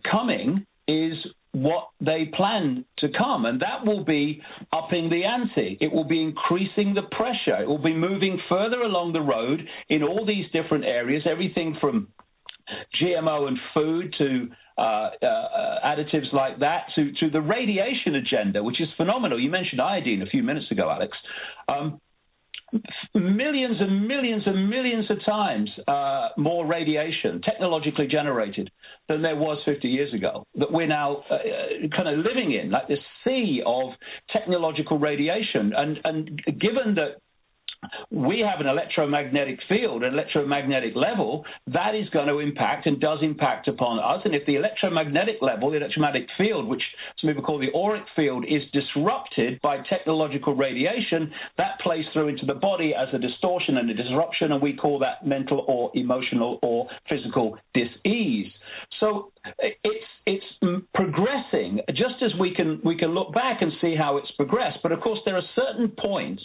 coming is what they plan to come, and that will be upping the ante. It will be increasing the pressure. It will be moving further along the road in all these different areas, everything from GMO and food to additives like that, to the radiation agenda, which is phenomenal. You mentioned iodine a few minutes ago, Alex. Millions and millions and millions of times more radiation, technologically generated, than there was 50 years ago, that we're now kind of living in, like this sea of technological radiation. And given that we have an electromagnetic field, an electromagnetic level, that is going to impact and does impact upon us. And if the electromagnetic level, the electromagnetic field, which some people call the auric field, is disrupted by technological radiation, that plays through into the body as a distortion and a disruption, and we call that mental or emotional or physical dis-ease. So it's progressing, just as we can look back and see how it's progressed. But of course, there are certain points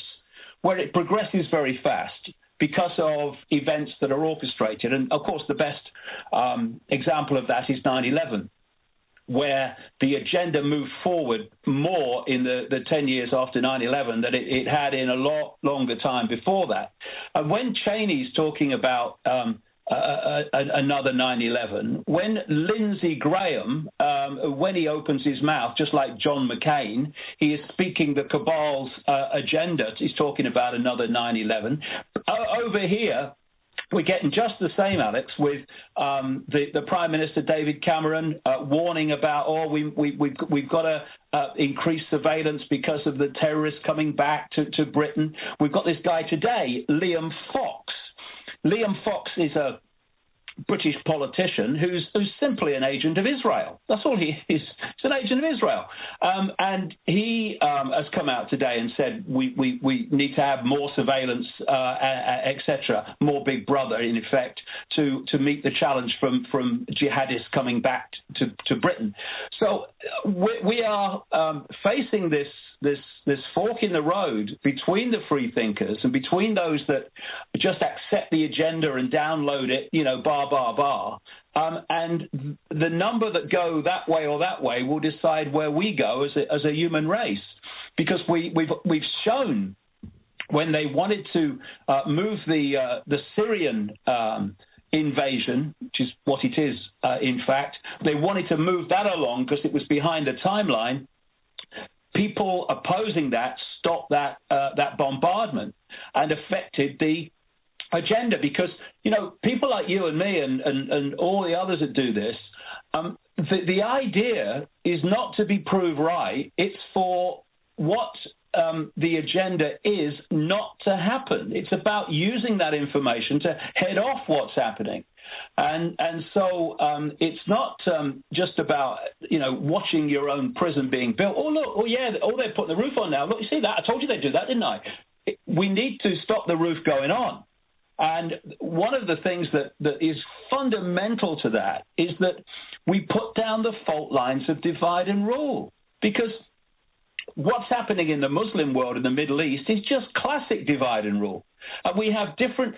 where it progresses very fast because of events that are orchestrated. And, of course, the best example of that is 9/11, where the agenda moved forward more in the 10 years after 9/11 than it had in a lot longer time before that. And when Cheney's talking about another 9/11, when Lindsey Graham, when he opens his mouth, just like John McCain, he is speaking the cabal's agenda. He's talking about another 9/11. Over here, we're getting just the same, Alex, with the Prime Minister David Cameron warning about, we've got to increase surveillance because of the terrorists coming back to Britain. We've got this guy today, Liam Fox. Liam Fox is a British politician who's simply an agent of Israel. That's all he is. He's an agent of Israel. And he has come out today and said we need to have more surveillance, etc., more Big Brother, in effect, to meet the challenge from jihadists coming back to Britain. So we are facing this fork in the road between the free thinkers and between those that just accept the agenda and download it, bar. And the number that go that way or that way will decide where we go as a human race, because we've shown when they wanted to move the Syrian invasion, which is what it is, in fact, they wanted to move that along because it was behind the timeline. People opposing that stopped that bombardment and affected the agenda, because people like you and me and all the others that do this, the idea is not to be proved right. It's for what the agenda is not to happen. It's about using that information to head off what's happening. And so it's not just about, watching your own prison being built. Oh, look, they're putting the roof on now. Look, you see that? I told you they'd do that, didn't I? We need to stop the roof going on. And one of the things that is fundamental to that is that we put down the fault lines of divide and rule. Because what's happening in the Muslim world, in the Middle East, is just classic divide and rule. We have different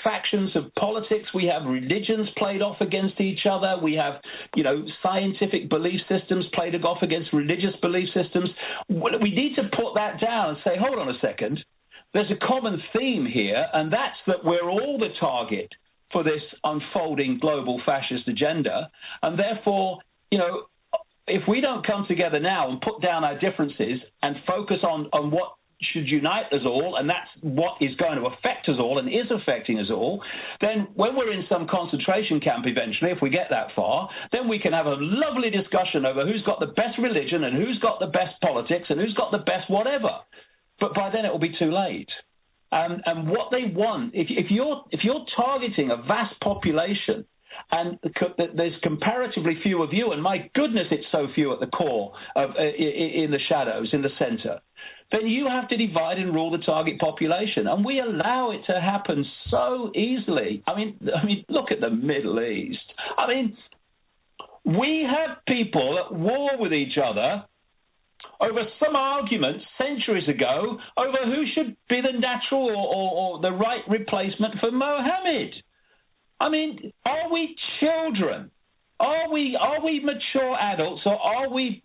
factions of politics. We have religions played off against each other. We have, scientific belief systems played off against religious belief systems. We need to put that down and say, hold on a second. There's a common theme here, and that's that we're all the target for this unfolding global fascist agenda. And therefore, if we don't come together now and put down our differences and focus on what should unite us all, and that's what is going to affect us all and is affecting us all, then when we're in some concentration camp eventually, if we get that far, then we can have a lovely discussion over who's got the best religion and who's got the best politics and who's got the best whatever. But by then it will be too late. And what they want, if you're targeting a vast population, and there's comparatively few of you, and my goodness, it's so few at the core, in the shadows, in the center, then you have to divide and rule the target population. And we allow it to happen so easily. I mean, look at the Middle East. I mean, we have people at war with each other over some argument centuries ago over who should be the natural or the right replacement for Mohammed. I mean, are we children? Are we mature adults, or are we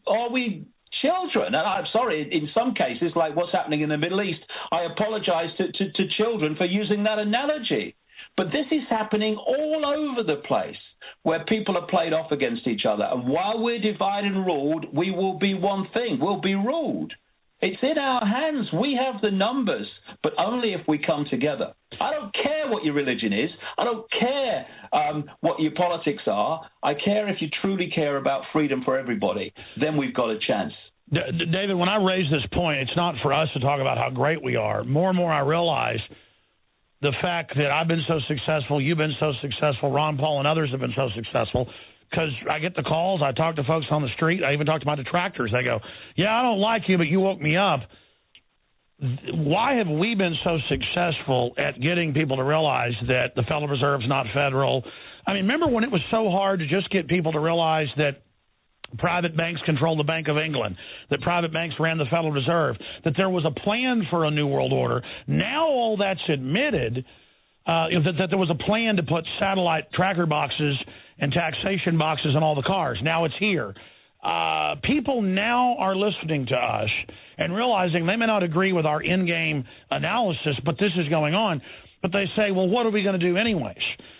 children? And I'm sorry, in some cases, like what's happening in the Middle East, I apologize to children for using that analogy. But this is happening all over the place, where people are played off against each other. And while we're divided and ruled, we will be one thing. We'll be ruled. It's in our hands. We have the numbers, but only if we come together. I don't care what your religion is. I don't care what your politics are. I care if you truly care about freedom for everybody. Then we've got a chance. David, when I raise this point, it's not for us to talk about how great we are. More and more I realize the fact that I've been so successful, you've been so successful, Ron Paul and others have been so successful, because I get the calls, I talk to folks on the street, I even talk to my detractors. They go, yeah, I don't like you, but you woke me up. Why have we been so successful at getting people to realize that the Federal Reserve's not federal? I mean, remember when it was so hard to just get people to realize that private banks control the Bank of England, that private banks ran the Federal Reserve, that there was a plan for a new world order? Now all that's admitted, that there was a plan to put satellite tracker boxes and taxation boxes in all the cars. Now it's here. People now are listening to us and realizing they may not agree with our in-game analysis, but this is going on. But they say, well, what are we going to do anyways?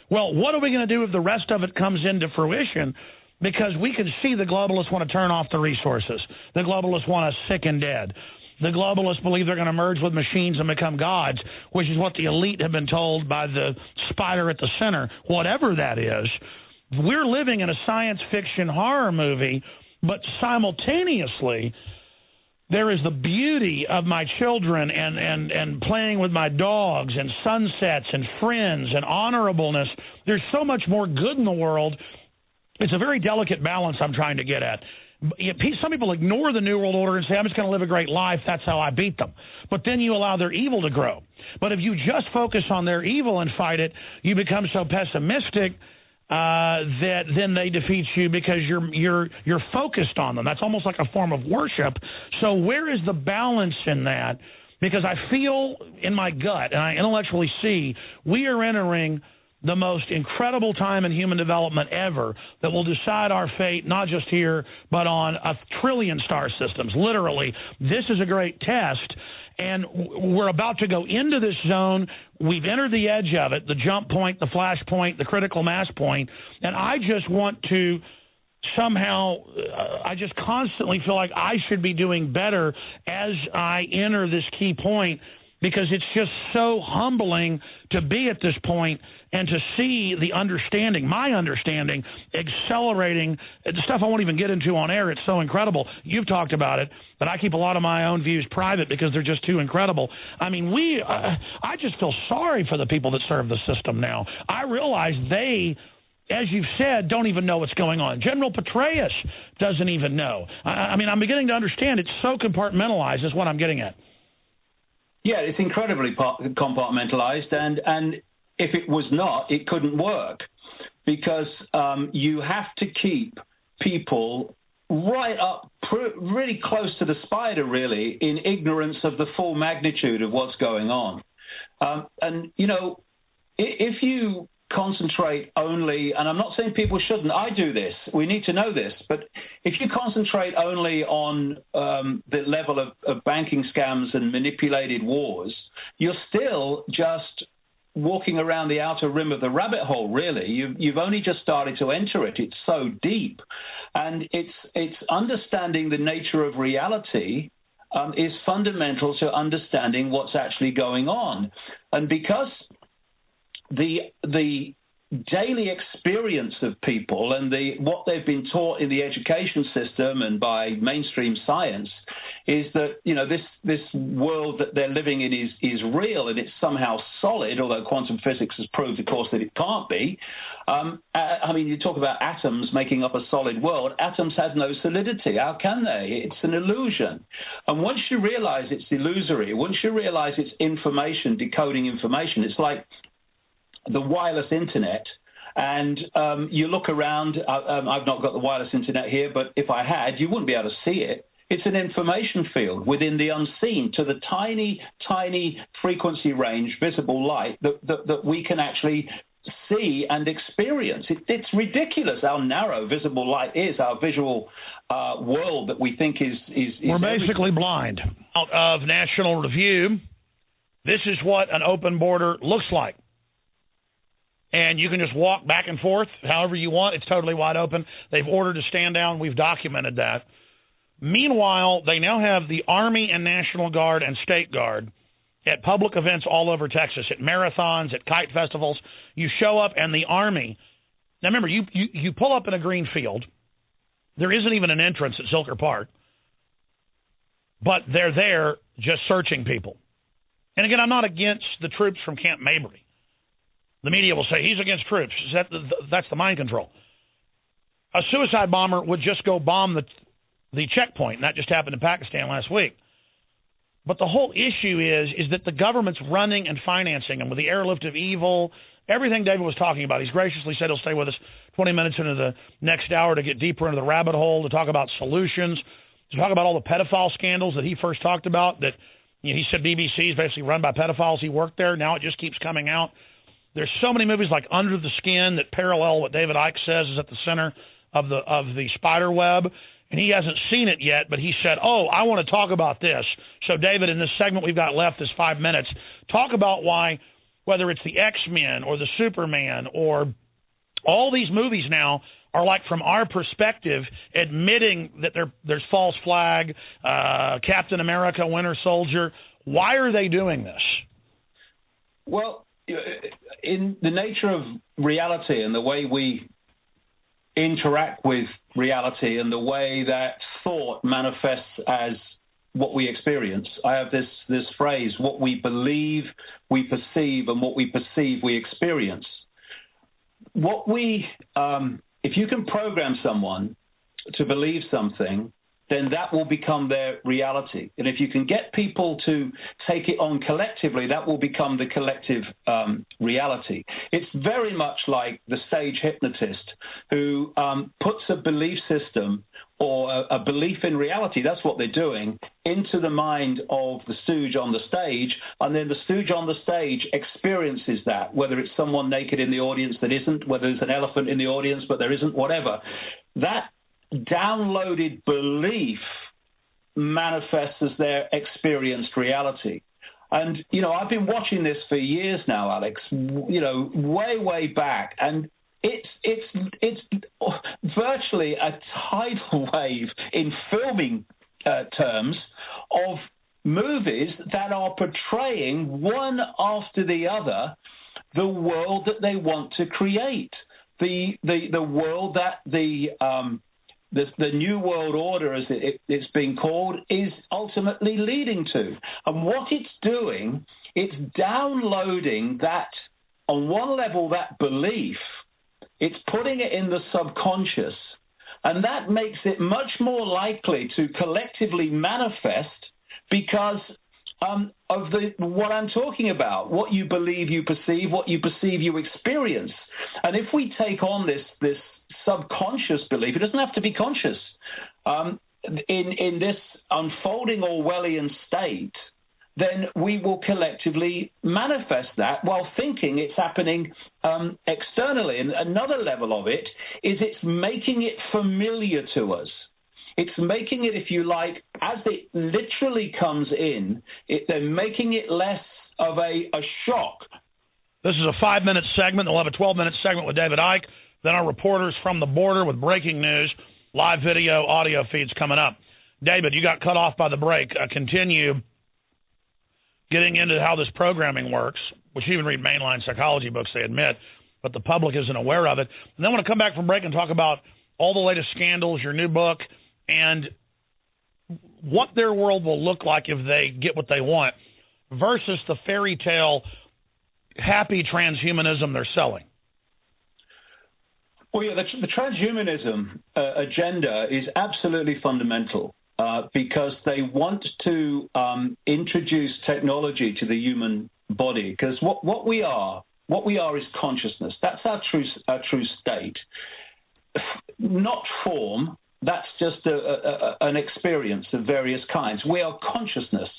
Well, what are we going to do if the rest of it comes into fruition? Because we can see the globalists want to turn off the resources. The globalists want us sick and dead. The globalists believe they're going to merge with machines and become gods, which is what the elite have been told by the spider at the center. Whatever that is, we're living in a science fiction horror movie, but simultaneously there is the beauty of my children and playing with my dogs and sunsets and friends and honorableness. There's so much more good in the world. It's a very delicate balance I'm trying to get at. Some people ignore the New World Order and say, I'm just going to live a great life. That's how I beat them. But then you allow their evil to grow. But if you just focus on their evil and fight it, you become so pessimistic that then they defeat you because you're focused on them. That's almost like a form of worship. So where is the balance in that? Because I feel in my gut, and I intellectually see, we are entering the most incredible time in human development ever that will decide our fate, not just here, but on 1 trillion star systems. Literally, this is a great test, and we're about to go into this zone. We've entered the edge of it, the jump point, the flash point, the critical mass point, and I just want to somehow, I just constantly feel like I should be doing better as I enter this key point, because it's just so humbling to be at this point and to see the understanding, my understanding, accelerating. The stuff I won't even get into on air. It's so incredible. You've talked about it, but I keep a lot of my own views private because they're just too incredible. I mean, I just feel sorry for the people that serve the system now. I realize they, as you've said, don't even know what's going on. General Petraeus doesn't even know. I mean, I'm beginning to understand it's so compartmentalized is what I'm getting at. Yeah, it's incredibly compartmentalized, and if it was not, it couldn't work, because you have to keep people right up, really close to the spider, really, in ignorance of the full magnitude of what's going on. And, you know, if you concentrate only, and I'm not saying people shouldn't, I do this, we need to know this, but if you concentrate only on the level of banking scams and manipulated wars, you're still just walking around the outer rim of the rabbit hole, really. You've only just started to enter it. It's so deep. And it's understanding the nature of reality is fundamental to understanding what's actually going on. And because the daily experience of people and what they've been taught in the education system and by mainstream science is that, you know, this world that they're living in is real and it's somehow solid, although quantum physics has proved, of course, that it can't be. I mean, you talk about atoms making up a solid world. Atoms have no solidity. How can they? It's an illusion. And once you realize it's illusory, once you realize it's information, decoding information, it's like the wireless internet. And you look around, I've not got the wireless internet here, but if I had, you wouldn't be able to see it. It's an information field within the unseen to the tiny, tiny frequency range, visible light that we can actually see and experience. It's ridiculous how narrow visible light is, our visual world that we think is We're basically blind. Out of National Review, this is what an open border looks like. And you can just walk back and forth however you want. It's totally wide open. They've ordered a stand down. We've documented that. Meanwhile, they now have the Army and National Guard and State Guard at public events all over Texas, at marathons, at kite festivals. You show up and the Army. Now, remember, you pull up in a green field. There isn't even an entrance at Zilker Park. But they're there just searching people. And again, I'm not against the troops from Camp Mabry. The media will say he's against troops. That's the mind control. A suicide bomber would just go bomb the checkpoint, and that just happened in Pakistan last week. But the whole issue is that the government's running and financing them with the airlift of evil, everything David was talking about. He's graciously said he'll stay with us 20 minutes into the next hour to get deeper into the rabbit hole, to talk about solutions, to talk about all the pedophile scandals that he first talked about, that, you know, he said BBC is basically run by pedophiles. He worked there. Now it just keeps coming out. There's so many movies like Under the Skin that parallel what David Icke says is at the center of the spider web. And he hasn't seen it yet, but he said, oh, I want to talk about this. So, David, in this segment we've got left, this 5 minutes, talk about why, whether it's the X-Men or the Superman or all these movies now are like, from our perspective, admitting that there's false flag, Captain America, Winter Soldier. Why are they doing this? Well, in the nature of reality and the way we interact with reality and the way that thought manifests as what we experience, I have this phrase: what we believe, we perceive, and what we perceive, we experience. If you can program someone to believe something, then that will become their reality. And if you can get people to take it on collectively, that will become the collective reality. It's very much like the stage hypnotist who puts a belief system or a belief in reality, that's what they're doing, into the mind of the stooge on the stage, and then the stooge on the stage experiences that, whether it's someone naked in the audience that isn't, whether there's an elephant in the audience but there isn't, whatever. That downloaded belief manifests as their experienced reality. And, you know, I've been watching this for years now, Alex, you know, way back, and it's virtually a tidal wave in filming terms of movies that are portraying one after the other the world that they want to create, the world that the New World Order, as it's being called, is ultimately leading to. And what it's doing, it's downloading that, on one level, that belief, it's putting it in the subconscious, and that makes it much more likely to collectively manifest because of what I'm talking about. What you believe, you perceive. What you perceive, you experience. And if we take on this subconscious belief, it doesn't have to be conscious, in this unfolding Orwellian state, then we will collectively manifest that while thinking it's happening externally. And another level of it is it's making it familiar to us. It's making it, if you like, as it literally comes in, they're making it less of a shock This is a 5-minute segment. We'll have a 12-minute segment with David Icke. Then our reporters from the border with breaking news, live video, audio feeds coming up. David, you got cut off by the break. Continue getting into how this programming works, which you even read mainline psychology books, they admit, but the public isn't aware of it. And then I want to come back from break and talk about all the latest scandals, your new book, and what their world will look like if they get what they want versus the fairy tale happy transhumanism they're selling. Well, yeah, the transhumanism agenda is absolutely fundamental because they want to introduce technology to the human body. Because what we are is consciousness. That's our true state. Not form. That's just an experience of various kinds. We are consciousness.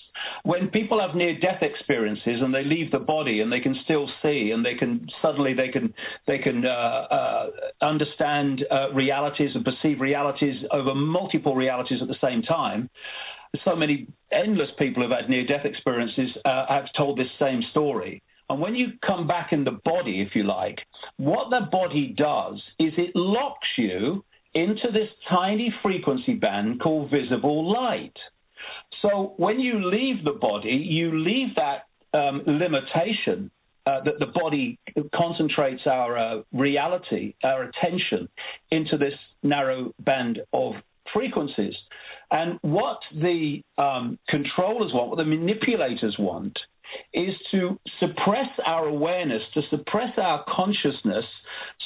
When people have near-death experiences and they leave the body and they can still see and they can understand realities and perceive realities over multiple realities at the same time. So many endless people who've had near-death experiences have told this same story. And when you come back in the body, if you like, what the body does is it locks you into this tiny frequency band called visible light. So when you leave the body, you leave that limitation that the body concentrates our reality, our attention, into this narrow band of frequencies. And what the controllers want, what the manipulators want, is to suppress our awareness, to suppress our consciousness,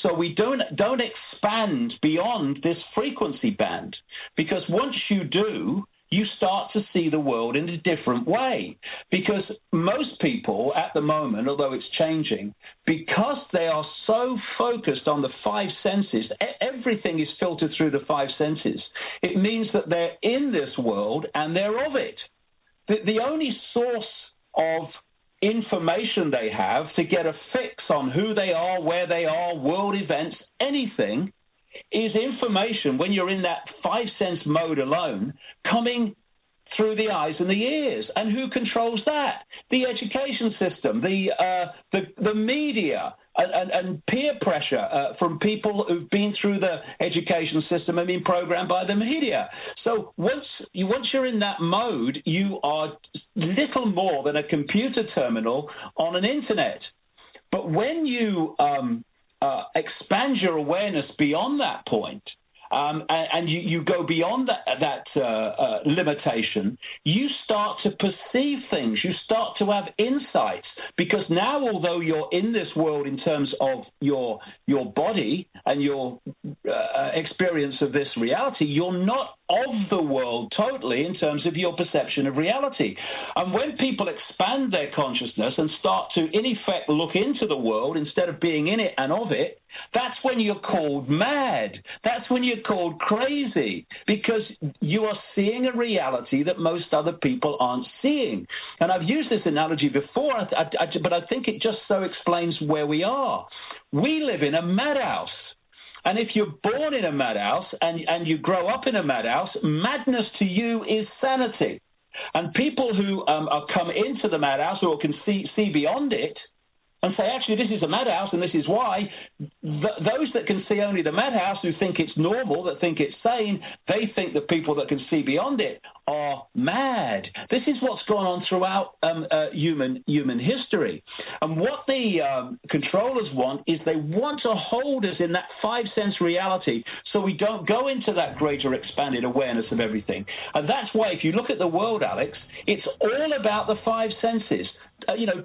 so we don't expand beyond this frequency band. Because once you do, you start to see the world in a different way. Because most people at the moment, although it's changing, because they are so focused on the five senses, everything is filtered through the five senses. It means that they're in this world and they're of it. The only source of information they have to get a fix on who they are, where they are, world events, anything, is information when you're in that five-sense mode alone, coming through the eyes and the ears. And who controls that? The education system, the media, and peer pressure from people who've been through the education system and been programmed by the media. So once you're in that mode, you are little more than a computer terminal on an internet. But when you expand your awareness beyond that point, and you go beyond that limitation, you start to perceive things. You start to have insights. Because now, although you're in this world in terms of your body and your experience of this reality, you're not of the world totally in terms of your perception of reality. And when people expand their consciousness and start to, in effect, look into the world instead of being in it and of it, that's when you're called mad. That's when you're called crazy, because you are seeing a reality that most other people aren't seeing. And I've used this analogy before, but I think it just so explains where we are. We live in a madhouse. And if you're born in a madhouse and you grow up in a madhouse, madness to you is sanity. And people who come into the madhouse or can see beyond it and say, actually, this is a madhouse and this is why, those that can see only the madhouse, who think it's normal, that think it's sane, they think the people that can see beyond it are mad. This is what's gone on throughout human history. And what the controllers want is they want to hold us in that five-sense reality so we don't go into that greater expanded awareness of everything. And that's why, if you look at the world, Alex, it's all about the five senses.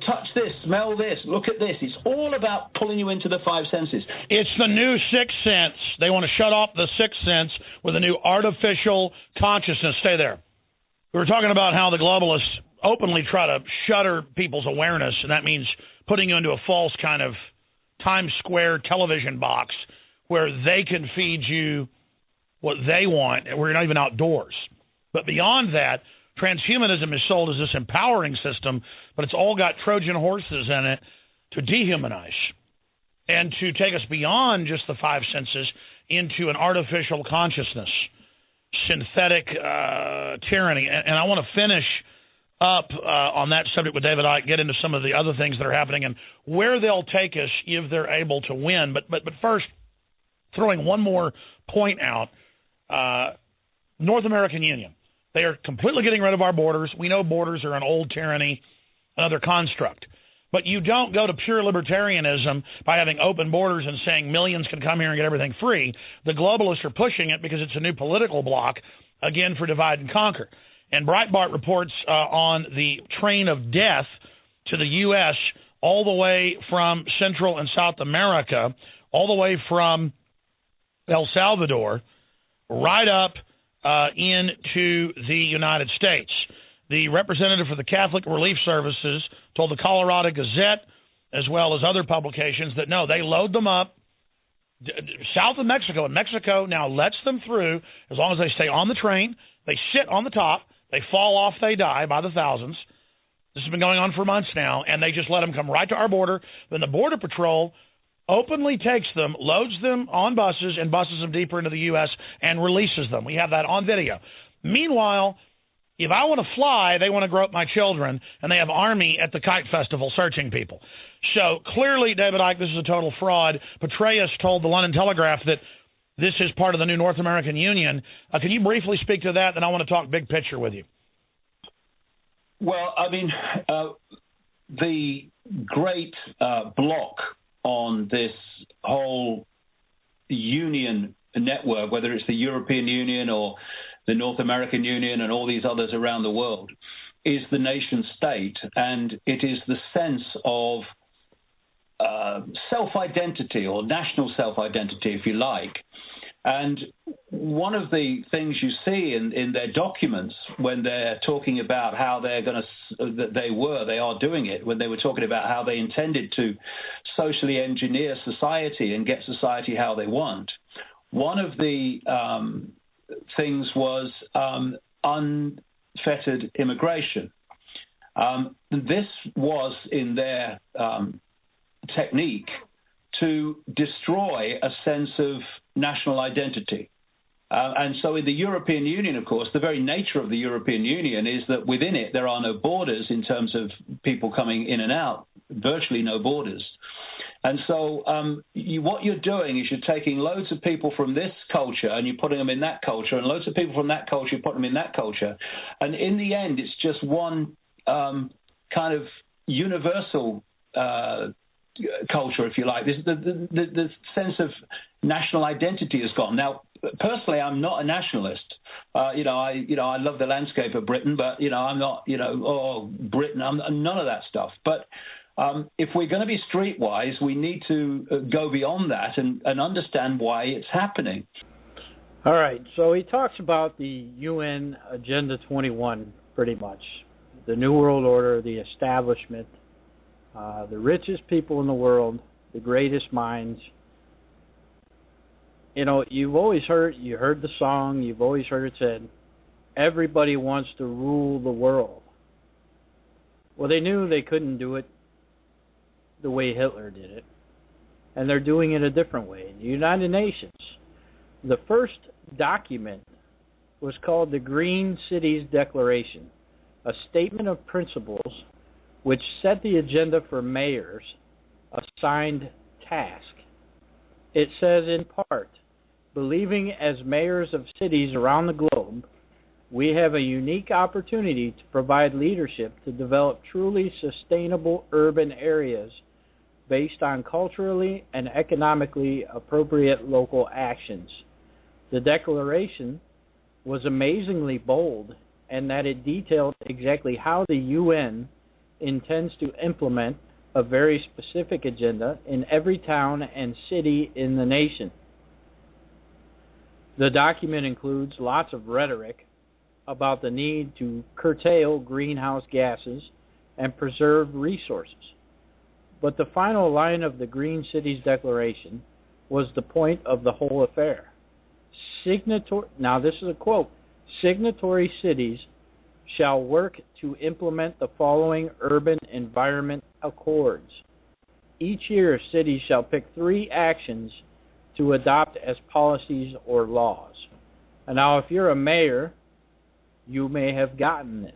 Touch this, smell this, look at this. It's all about pulling you into the five senses. It's the new sixth sense. They want to shut off the sixth sense with a new artificial consciousness. Stay there. We were talking about how the globalists openly try to shutter people's awareness, and that means putting you into a false kind of Times Square television box where they can feed you what they want, and we're not even outdoors. But beyond that, transhumanism is sold as this empowering system, but it's all got Trojan horses in it to dehumanize and to take us beyond just the five senses into an artificial consciousness, synthetic tyranny. And I want to finish up on that subject with David Icke, get into some of the other things that are happening and where they'll take us if they're able to win. But first, throwing one more point out, North American Union. They are completely getting rid of our borders. We know borders are an old tyranny, another construct. But you don't go to pure libertarianism by having open borders and saying millions can come here and get everything free. The globalists are pushing it because it's a new political bloc, again, for divide and conquer. And Breitbart reports on the train of death to the U.S. all the way from Central and South America, all the way from El Salvador, right up into the United States. The representative for the Catholic Relief Services told the Colorado Gazette, as well as other publications, that no, they load them up south of Mexico, and Mexico now lets them through as long as they stay on the train. They sit on the top. They fall off, they die by the thousands. This has been going on for months now, and they just let them come right to our border. Then the Border Patrol openly takes them, loads them on buses, and buses them deeper into the U.S. and releases them. We have that on video. Meanwhile, if I want to fly, they want to grow up my children, and they have Army at the Kite Festival searching people. So clearly, David Icke, this is a total fraud. Petraeus told the London Telegraph that this is part of the new North American Union. Can you briefly speak to that? Then I want to talk big picture with you. Well, I mean, the great block on this whole union network, whether it's the European Union or the North American Union and all these others around the world, is the nation state. And it is the sense of self-identity or national self-identity, if you like. And one of the things you see in their documents when they're talking about how they're going to, they are doing it, when they were talking about how they intended to socially engineer society and get society how they want, one of the things was unfettered immigration. This was in their technique to destroy a sense of national identity. And so in the European Union, of course, the very nature of the European Union is that within it there are no borders in terms of people coming in and out, virtually no borders. And so what you're doing is you're taking loads of people from this culture and you're putting them in that culture, and loads of people from that culture, you're putting them in that culture. And in the end, it's just one kind of universal culture, if you like. The sense of national identity has gone. Now, personally, I'm not a nationalist. I love the landscape of Britain, but I'm not. Britain. I'm none of that stuff. But if we're going to be streetwise, we need to go beyond that and understand why it's happening. All right. So he talks about the UN Agenda 21, pretty much, the New World Order, the establishment. The richest people in the world, the greatest minds. You've always heard the song, you've always heard it said, everybody wants to rule the world. Well, they knew they couldn't do it the way Hitler did it, and they're doing it a different way. The United Nations, the first document was called the Green Cities Declaration, a statement of principles which set the agenda for mayors' assigned task. It says in part, believing as mayors of cities around the globe, we have a unique opportunity to provide leadership to develop truly sustainable urban areas based on culturally and economically appropriate local actions. The declaration was amazingly bold in that it detailed exactly how the UN intends to implement a very specific agenda in every town and city in the nation. The document includes lots of rhetoric about the need to curtail greenhouse gases and preserve resources. But the final line of the Green Cities Declaration was the point of the whole affair. Now this is a quote, signatory cities shall work to implement the following urban environment accords. Each year, cities shall pick 3 actions to adopt as policies or laws. And now, if you're a mayor, you may have gotten this.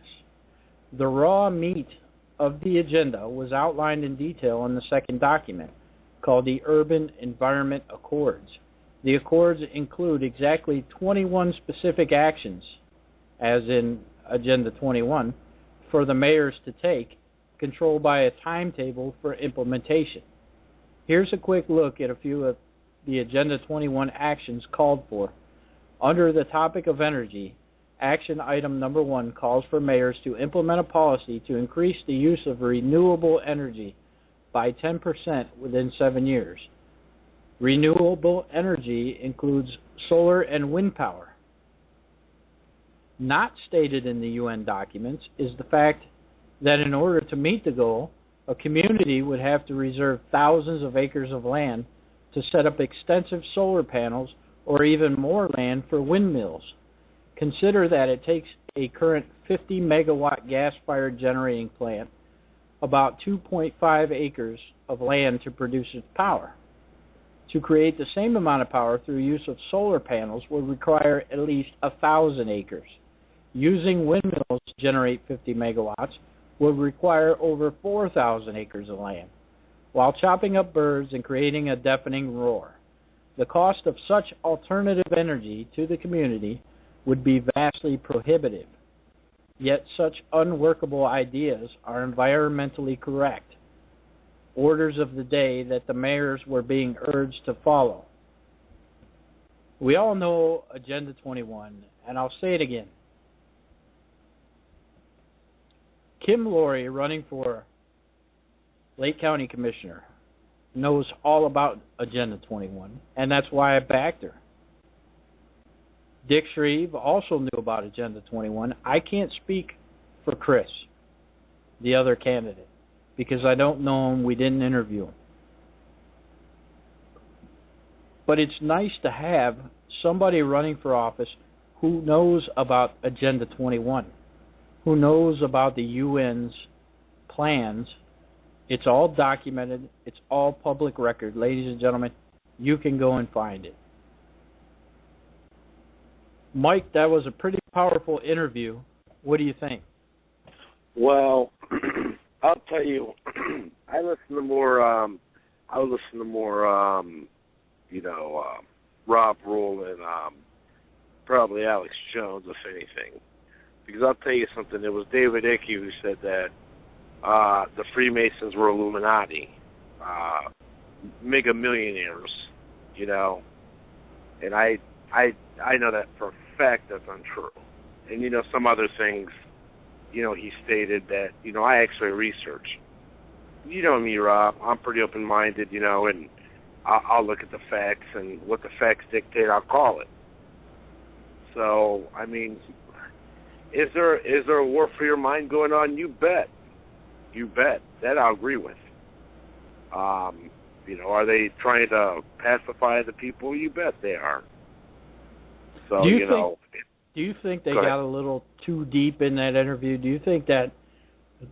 The raw meat of the agenda was outlined in detail in the second document, called the Urban Environment Accords. The accords include exactly 21 specific actions, as in Agenda 21, for the mayors to take, controlled by a timetable for implementation. Here's a quick look at a few of the Agenda 21 actions called for. Under the topic of energy, action item number 1 calls for mayors to implement a policy to increase the use of renewable energy by 10% within 7 years. Renewable energy includes solar and wind power. Not stated in the UN documents is the fact that in order to meet the goal, a community would have to reserve thousands of acres of land to set up extensive solar panels or even more land for windmills. Consider that it takes a current 50 megawatt gas-fired generating plant about 2.5 acres of land to produce its power. To create the same amount of power through use of solar panels would require at least 1,000 acres. Using windmills to generate 50 megawatts would require over 4,000 acres of land, while chopping up birds and creating a deafening roar. The cost of such alternative energy to the community would be vastly prohibitive. Yet such unworkable ideas are environmentally correct. Orders of the day that the mayors were being urged to follow. We all know Agenda 21, and I'll say it again. Kim Laurie, running for Lake County Commissioner, knows all about Agenda 21, and that's why I backed her. Dick Shreve also knew about Agenda 21. I can't speak for Chris, the other candidate, because I don't know him. We didn't interview him. But it's nice to have somebody running for office who knows about Agenda 21, who knows about the UN's plans. It's all documented. It's all public record. Ladies and gentlemen, you can go and find it. Mike, that was a pretty powerful interview. What do you think? Well, I'll tell you, I listen to more, Rob Rule and probably Alex Jones, if anything. Because I'll tell you something, it was David Icke who said that the Freemasons were Illuminati, mega millionaires, and I know that for a fact that's untrue. And, some other things, he stated that, I actually research. You know me, Rob, I'm pretty open-minded, and I'll look at the facts, and what the facts dictate, I'll call it. So, I mean, is there a war for your mind going on? You bet. You bet. That I'll agree with. Are they trying to pacify the people? You bet they are. So, do you think they got a little too deep in that interview? Do you think that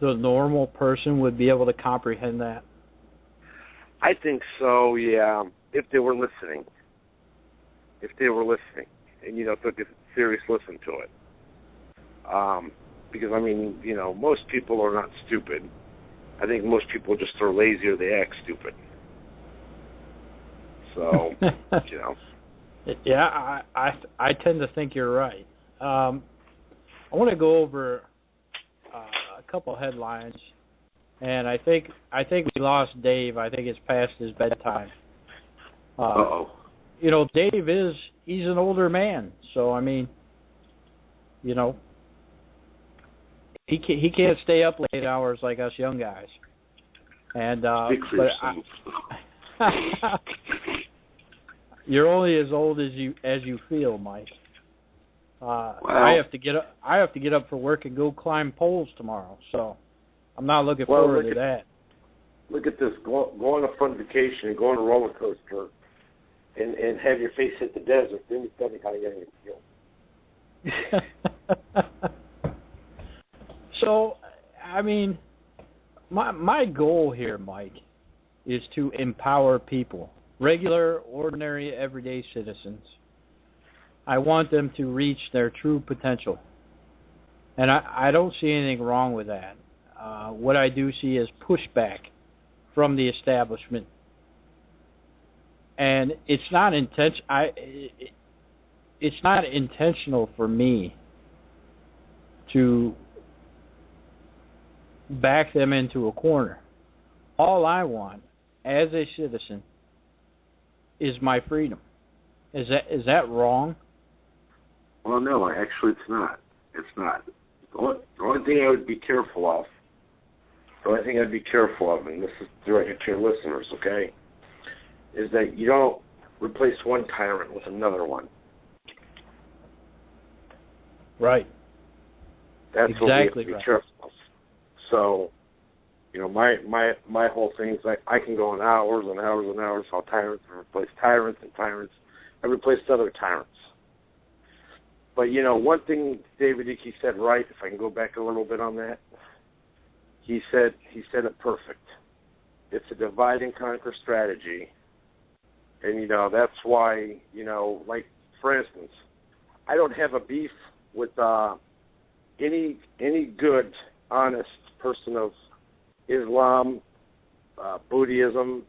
the normal person would be able to comprehend that? I think so, yeah, if they were listening. And, took a serious listen to it. Because, most people are not stupid. I think most people just are lazy or they act stupid. So, Yeah, I tend to think you're right. I want to go over a couple headlines, and I think we lost Dave. I think it's past his bedtime. Dave he's an older man, so he can't stay up late hours like us young guys. And you're only as old as you feel, Mike. I have to get up for work and go climb poles tomorrow, so I'm not looking forward to that. Look at this: go on a fun vacation and go on a roller coaster, and have your face hit the desert. Then you tell me how you're going to feel. So, my goal here, Mike, is to empower people. Regular, ordinary, everyday citizens. I want them to reach their true potential. And I don't see anything wrong with that. What I do see is pushback from the establishment. And it's not intentional for me to back them into a corner. All I want as a citizen is my freedom. Is that wrong? Well, no, actually it's not. It's not. The only thing I would be careful of, and this is directed to your listeners, okay, is that you don't replace one tyrant with another one. Right. That's exactly what we have to be right. careful of. So, my whole thing is like I can go on hours and hours and hours how tyrants and replace tyrants and tyrants and replace other tyrants. But one thing David Icke said right, if I can go back a little bit on that, he said it perfect. It's a divide and conquer strategy. And that's why, like for instance, I don't have a beef with any good, honest person of Islam, Buddhism,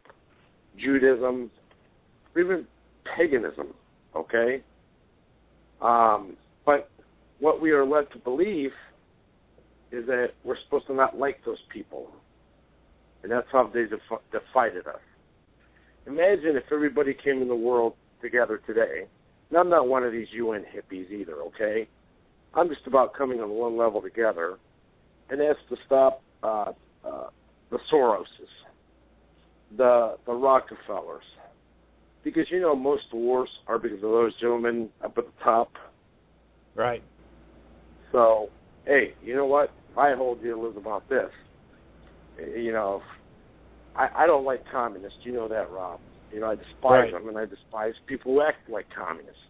Judaism, or even paganism, okay? But what we are led to believe is that we're supposed to not like those people. And that's how they divided us. Imagine if everybody came in the world together today. And I'm not one of these UN hippies either, okay? I'm just about coming on one level together. And that's to stop the Soroses, the Rockefellers. Because, most wars are because of those gentlemen up at the top. Right. So, hey, you know what? My whole deal is about this. I don't like communists. You know that, Rob. I despise them, and I despise people who act like communists,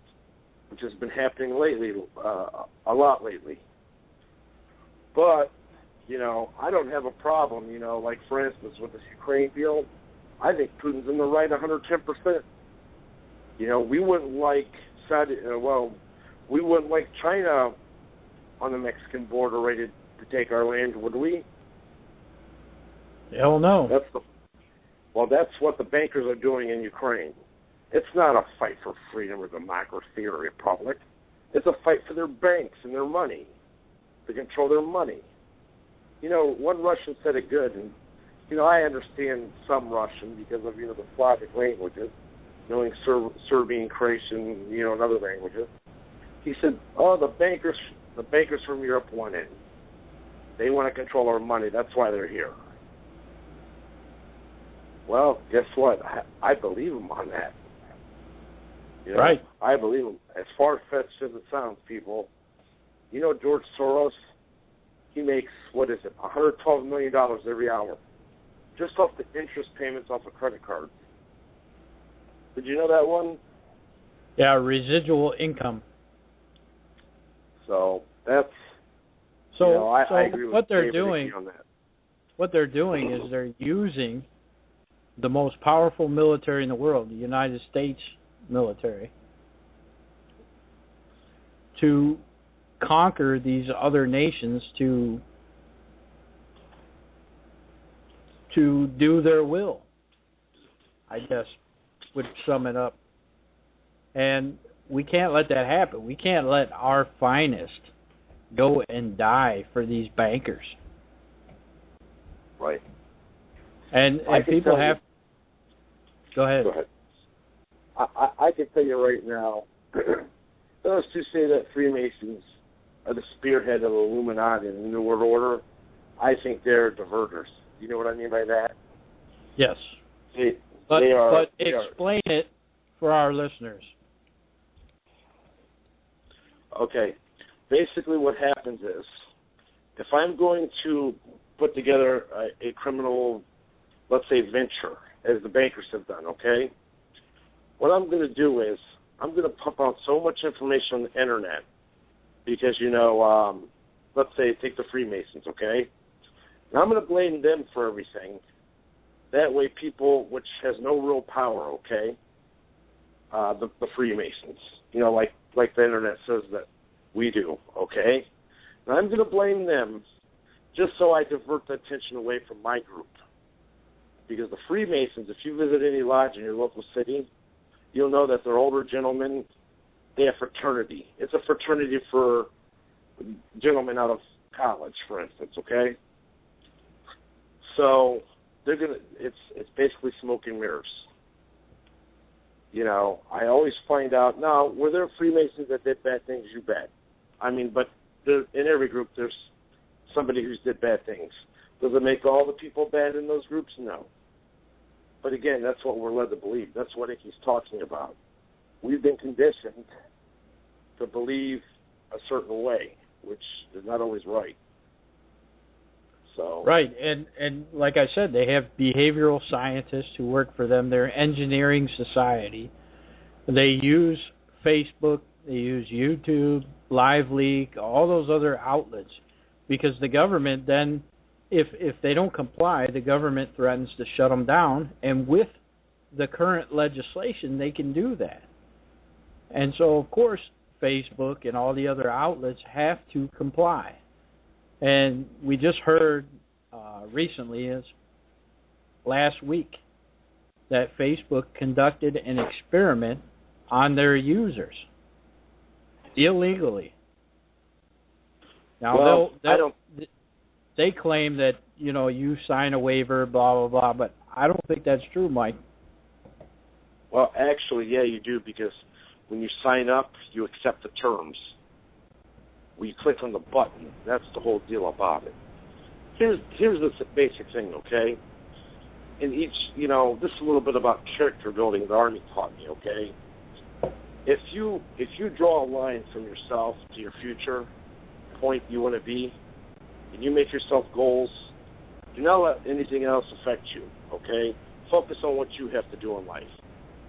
which has been happening lately, a lot lately. But, I don't have a problem, like, for instance, with this Ukraine deal. I think Putin's in the right 110%. We wouldn't like we wouldn't like China on the Mexican border ready to take our land, would we? Hell no. That's what the bankers are doing in Ukraine. It's not a fight for freedom or democracy or republic. It's a fight for their banks and their money, to control their money. One Russian said it good, and I understand some Russian because of the Slavic languages, knowing Serbian, Croatian, and other languages. He said, the bankers from Europe want in. They want to control our money. That's why they're here. Well, guess what? I believe him on that. Right. I believe him. As far-fetched as it sounds, people, George Soros, he makes, $112 million every hour, just off the interest payments off of credit cards. Did you know that one? Yeah, residual income. So that's. I agree with what they're David doing. on that. What they're doing is they're using the most powerful military in the world, the United States military, to conquer these other nations to do their will, I guess, would sum it up. And we can't let that happen. We can't let our finest go and die for these bankers. Right. And people have... Go ahead. Go ahead. I can tell you right now, those who say that Freemasons are the spearhead of the Illuminati and the New World Order, I think they're diverters. You know what I mean by that? Yes. But explain it for our listeners. Okay. Basically what happens is, if I'm going to put together a criminal, let's say, venture, as the bankers have done, okay, what I'm going to do is I'm going to pump out so much information on the Internet because, let's say, take the Freemasons, okay? And I'm going to blame them for everything. That way people, which has no real power, okay, the Freemasons, like the Internet says that we do, okay? And And I'm going to blame them just so I divert the attention away from my group. Because the Freemasons, if you visit any lodge in your local city, you'll know that they're older gentlemen. They have fraternity. It's a fraternity for gentlemen out of college, for instance, okay? So they're gonna. It's basically smoke and mirrors. You know, I always find out, now, were there Freemasons that did bad things? You bet. I mean, but in every group there's somebody who's did bad things. Does it make all the people bad in those groups? No. But again, that's what we're led to believe. That's what he's talking about. We've been conditioned to believe a certain way, which is not always right. So right, and like I said, they have behavioral scientists who work for them. They're engineering society. They use Facebook, they use YouTube, LiveLeak, all those other outlets, because the government then, if they don't comply, the government threatens to shut them down, and with the current legislation, they can do that. And so, of course, Facebook and all the other outlets have to comply. And we just heard recently, last week, that Facebook conducted an experiment on their users illegally. Now, they claim that, you know, you sign a waiver, blah, blah, blah, but I don't think that's true, Mike. Well, actually, yeah, you do, because when you sign up, you accept the terms. When you click on the button, that's the whole deal about it. Here's the basic thing, okay? In each, you know, this is a little bit about character building the Army taught me, okay? If you draw a line from yourself to your future point you want to be, and you make yourself goals, do not let anything else affect you, okay? Focus on what you have to do in life,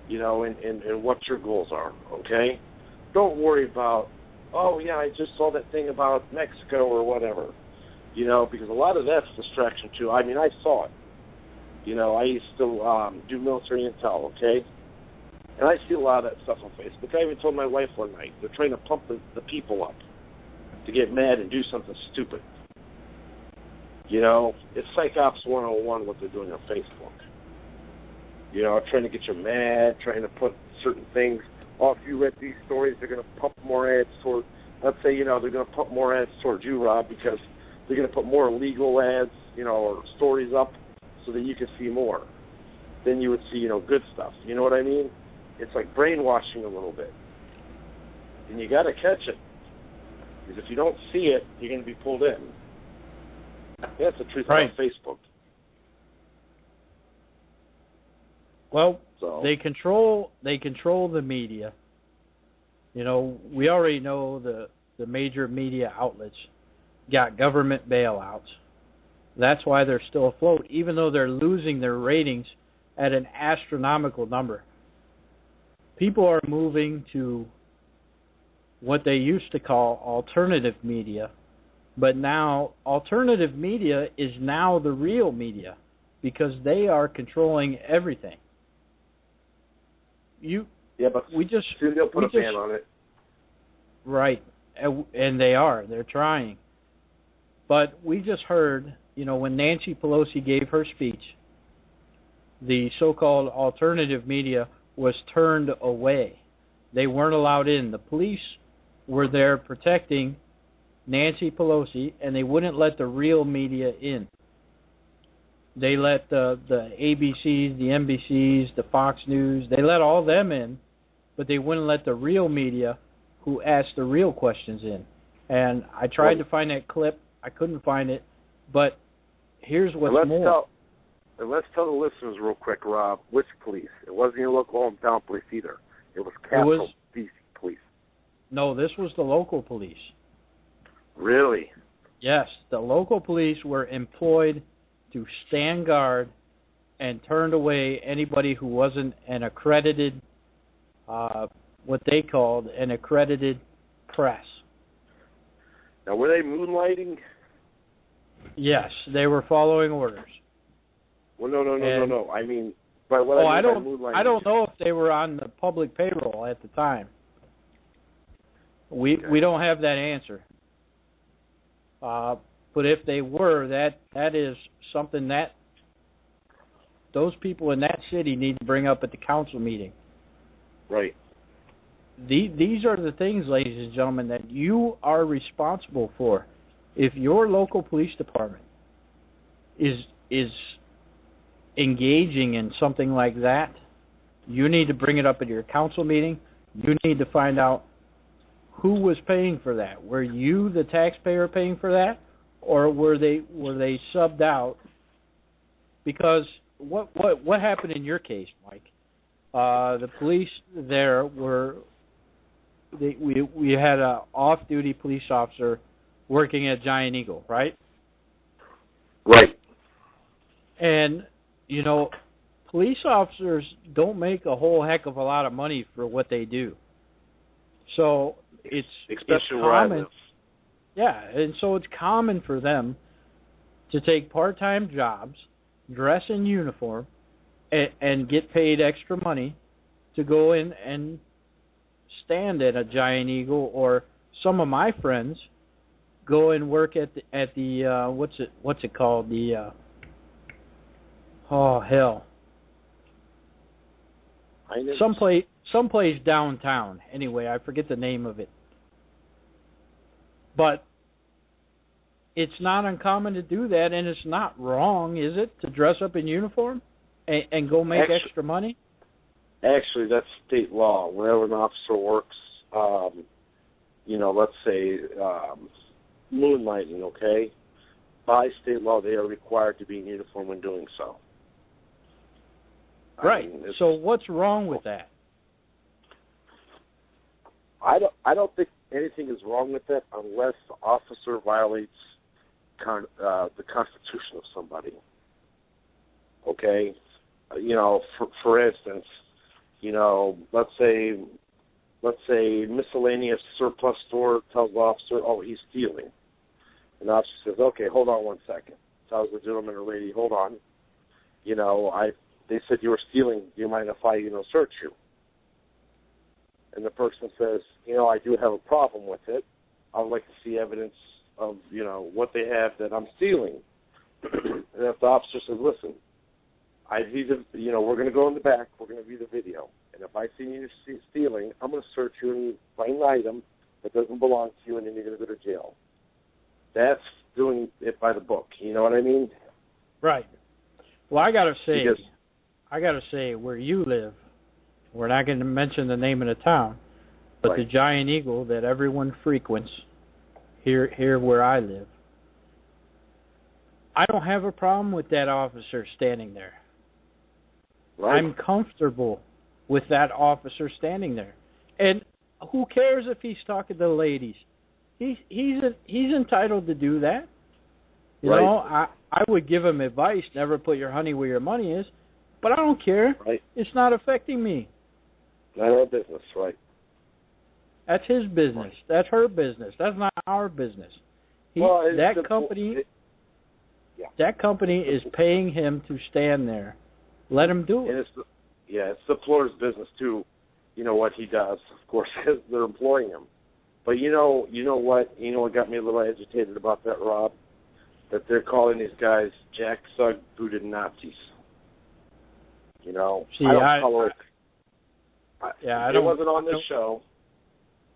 you know, and what your goals are, okay? Don't worry about, oh, yeah, I just saw that thing about Mexico or whatever, you know, because a lot of that's distraction, too. I mean, I saw it. You know, I used to do military intel, okay? And I see a lot of that stuff on Facebook. I even told my wife one night, they're trying to pump the people up to get mad and do something stupid. You know, it's Psych Ops 101 what they're doing on Facebook. You know, trying to get you mad, trying to put certain things. Oh, if you read these stories, they're going to pump more ads toward, let's say, you know, they're going to pump more ads toward you, Rob, because they're going to put more illegal ads, you know, or stories up so that you can see more. Then you would see, you know, good stuff. You know what I mean? It's like brainwashing a little bit. And you got to catch it. Because if you don't see it, you're going to be pulled in. That's the truth about Facebook. Well, they control the media. You know, we already know the major media outlets got government bailouts. That's why they're still afloat, even though they're losing their ratings at an astronomical number. People are moving to what they used to call alternative media, but now alternative media is now the real media because they are controlling everything. But soon they'll put a ban on it. Right, and they are. They're trying. But we just heard, you know, when Nancy Pelosi gave her speech, the so-called alternative media was turned away. They weren't allowed in. The police were there protecting Nancy Pelosi, and they wouldn't let the real media in. They let the ABCs, the NBCs, the Fox News, they let all them in, but they wouldn't let the real media who asked the real questions in. And I tried to find that clip. I couldn't find it. But here's what's more. Let's tell the listeners real quick, Rob, which police? It wasn't your local hometown police either. It was Capitol DC police. No, this was the local police. Really? Yes, the local police were employed to stand guard and turned away anybody who wasn't an accredited, what they called an accredited press. Now, were they moonlighting? Yes, they were following orders. Well, no. I mean, by what I mean by moonlighting. I don't know if they were on the public payroll at the time. We don't have that answer. But if they were, that is something that those people in that city need to bring up at the council meeting. Right. These are the things, ladies and gentlemen, that you are responsible for. If your local police department is engaging in something like that, you need to bring it up at your council meeting. You need to find out who was paying for that. Were you, the taxpayer, paying for that, or were they subbed out? Because what happened in your case, Mike? The police there we had a off-duty police officer working at Giant Eagle, right? Right. And police officers don't make a whole heck of a lot of money for what they do. So it's where I common. live. Yeah, and so it's common for them to take part-time jobs, dress in uniform, and get paid extra money to go in and stand at a Giant Eagle, or some of my friends go and work at the what's it called, the someplace downtown. Anyway, I forget the name of it. But it's not uncommon to do that, and it's not wrong, is it, to dress up in uniform and go make extra money? Actually, that's state law. Whenever an officer works, let's say moonlighting, okay? By state law, they are required to be in uniform when doing so. Right. So what's wrong with that? I don't think anything is wrong with that unless the officer violates the Constitution of somebody. Okay? For instance, let's say miscellaneous surplus store tells the officer, oh, he's stealing. And the officer says, okay, hold on one second. Tells the gentleman or lady, hold on. They said you were stealing. Do you mind if I, search you? And the person says, I do have a problem with it. I would like to see evidence of, what they have that I'm stealing. And if the officer says, listen, we're going to go in the back. We're going to view the video. And if I see you stealing, I'm going to search you and find an item that doesn't belong to you, and then you're going to go to jail. That's doing it by the book. You know what I mean? Right. Well, I got to say, where you live, we're not going to mention the name of the town, but right. The Giant Eagle that everyone frequents here where I live, I don't have a problem with that officer standing there. Right. I'm comfortable with that officer standing there. And who cares if he's talking to the ladies? He's entitled to do that. You know, I would give him advice, never put your honey where your money is, but I don't care. Right. It's not affecting me. Not our business, right? That's his business. Right. That's her business. That's not our business. That company is paying him to stand there. Let him do it. And it's the floor's business too. What he does, of course, because they're employing him. But you know what? You know what got me a little agitated about that, Rob? That they're calling these guys jack-sug-booted Nazis. See, I don't tolerate. It wasn't on this show.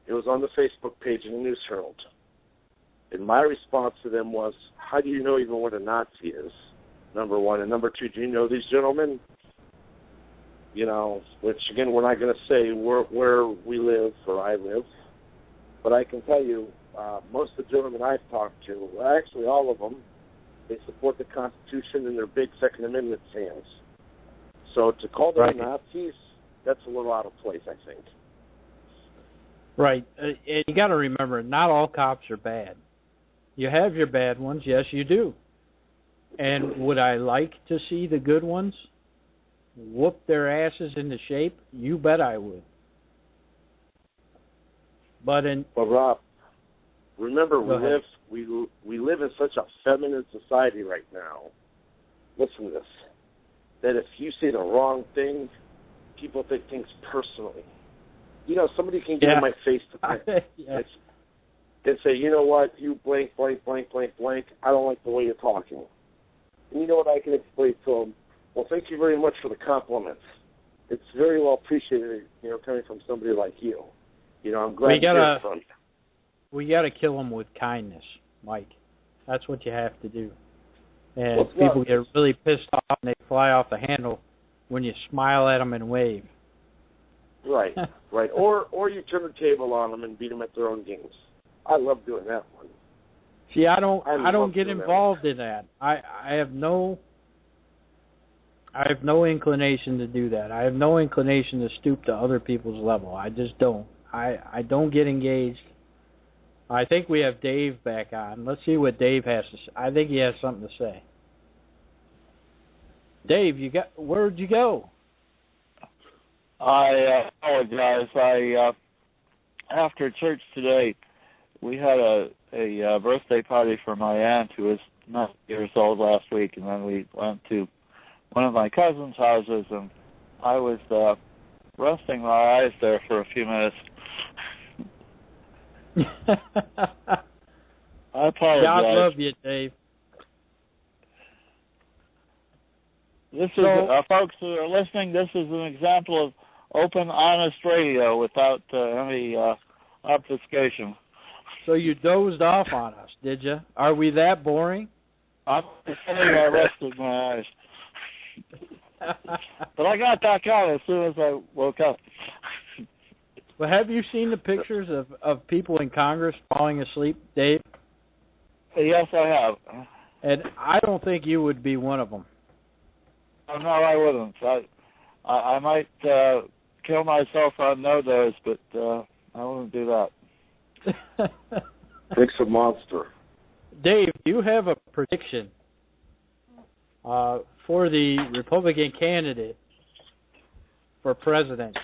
It was on the Facebook page in the News Herald. And my response to them was, how do you know even what a Nazi is? Number one. And number two, do you know these gentlemen? Which, again, we're not going to say where we live or I live. But I can tell you, most of the gentlemen I've talked to, actually all of them, they support the Constitution and they're big Second Amendment fans. So to call them Nazis, that's a little out of place, I think. Right. And you got to remember, not all cops are bad. You have your bad ones, yes, you do. And would I like to see the good ones whoop their asses into shape? You bet I would. But Rob, remember we live in such a feminine society right now. Listen to this. That if you say the wrong thing, people take things personally. Somebody can get in my face today. and say, you know what, you blank, blank, blank, blank, blank, I don't like the way you're talking. And you know what I can explain to them? Well, thank you very much for the compliments. It's very well appreciated, coming from somebody like you. I'm glad to hear from you. We got to kill them with kindness, Mike. That's what you have to do. And Well, people get really pissed off and they fly off the handle when you smile at them and wave. Right, right. Or you turn the table on them and beat them at their own games. I love doing that one. See, I don't get involved in that. I have no inclination to do that. I have no inclination to stoop to other people's level. I just don't. I don't get engaged. I think we have Dave back on. Let's see what Dave has to say. I think he has something to say. Dave, where'd you go? I apologize. After church today, we had a birthday party for my aunt who was 9 years old last week, and then we went to one of my cousin's houses, and I was resting my eyes there for a few minutes. I apologize. God love you, Dave. This is, folks who are listening, this is an example of open, honest radio without any obfuscation. So you dozed off on us, did you? Are we that boring? I'm sorry I rested my eyes. But I got back on as soon as I woke up. Well, have you seen the pictures of people in Congress falling asleep, Dave? Yes, I have. And I don't think you would be one of them. Oh, no, I wouldn't. I might kill myself on no-dose, but I wouldn't do that. Nick's a monster. Dave, do you have a prediction for the Republican candidate for president?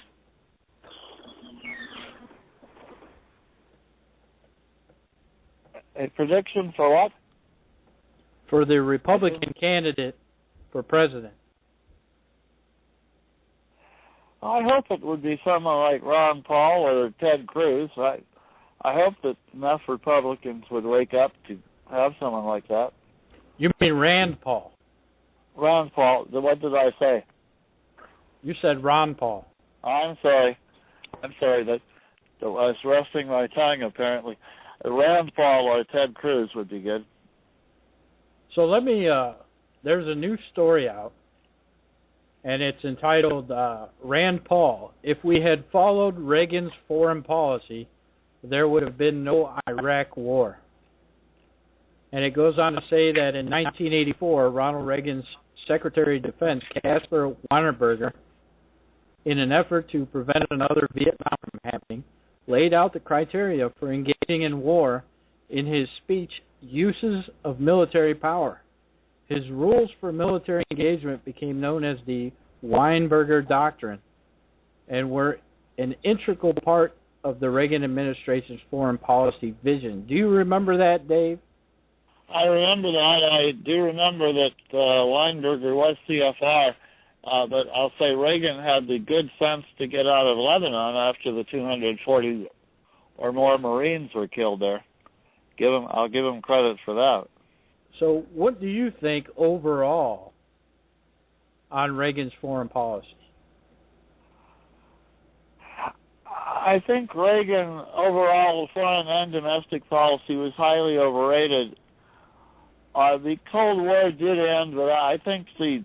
A prediction for what? For the Republican candidate for president. I hope it would be someone like Ron Paul or Ted Cruz. I hope that enough Republicans would wake up to have someone like that. You mean Rand Paul? Ron Paul. What did I say? You said Ron Paul. I'm sorry. That I was resting my tongue, apparently. Rand Paul or Ted Cruz would be good. So let me, there's a new story out, and it's entitled Rand Paul, If We Had Followed Reagan's Foreign Policy, There Would Have Been No Iraq War. And it goes on to say that in 1984, Ronald Reagan's Secretary of Defense, Caspar Weinberger, in an effort to prevent another Vietnam from happening, laid out the criteria for engaging in war in his speech, Uses of Military Power. His rules for military engagement became known as the Weinberger Doctrine and were an integral part of the Reagan administration's foreign policy vision. Do you remember that, Dave? I remember that. I do remember that Weinberger was CFR, but I'll say Reagan had the good sense to get out of Lebanon after the 240 or more Marines were killed there. I'll give him credit for that. So what do you think overall on Reagan's foreign policy? I think Reagan overall foreign and domestic policy was highly overrated. The Cold War did end, but I think the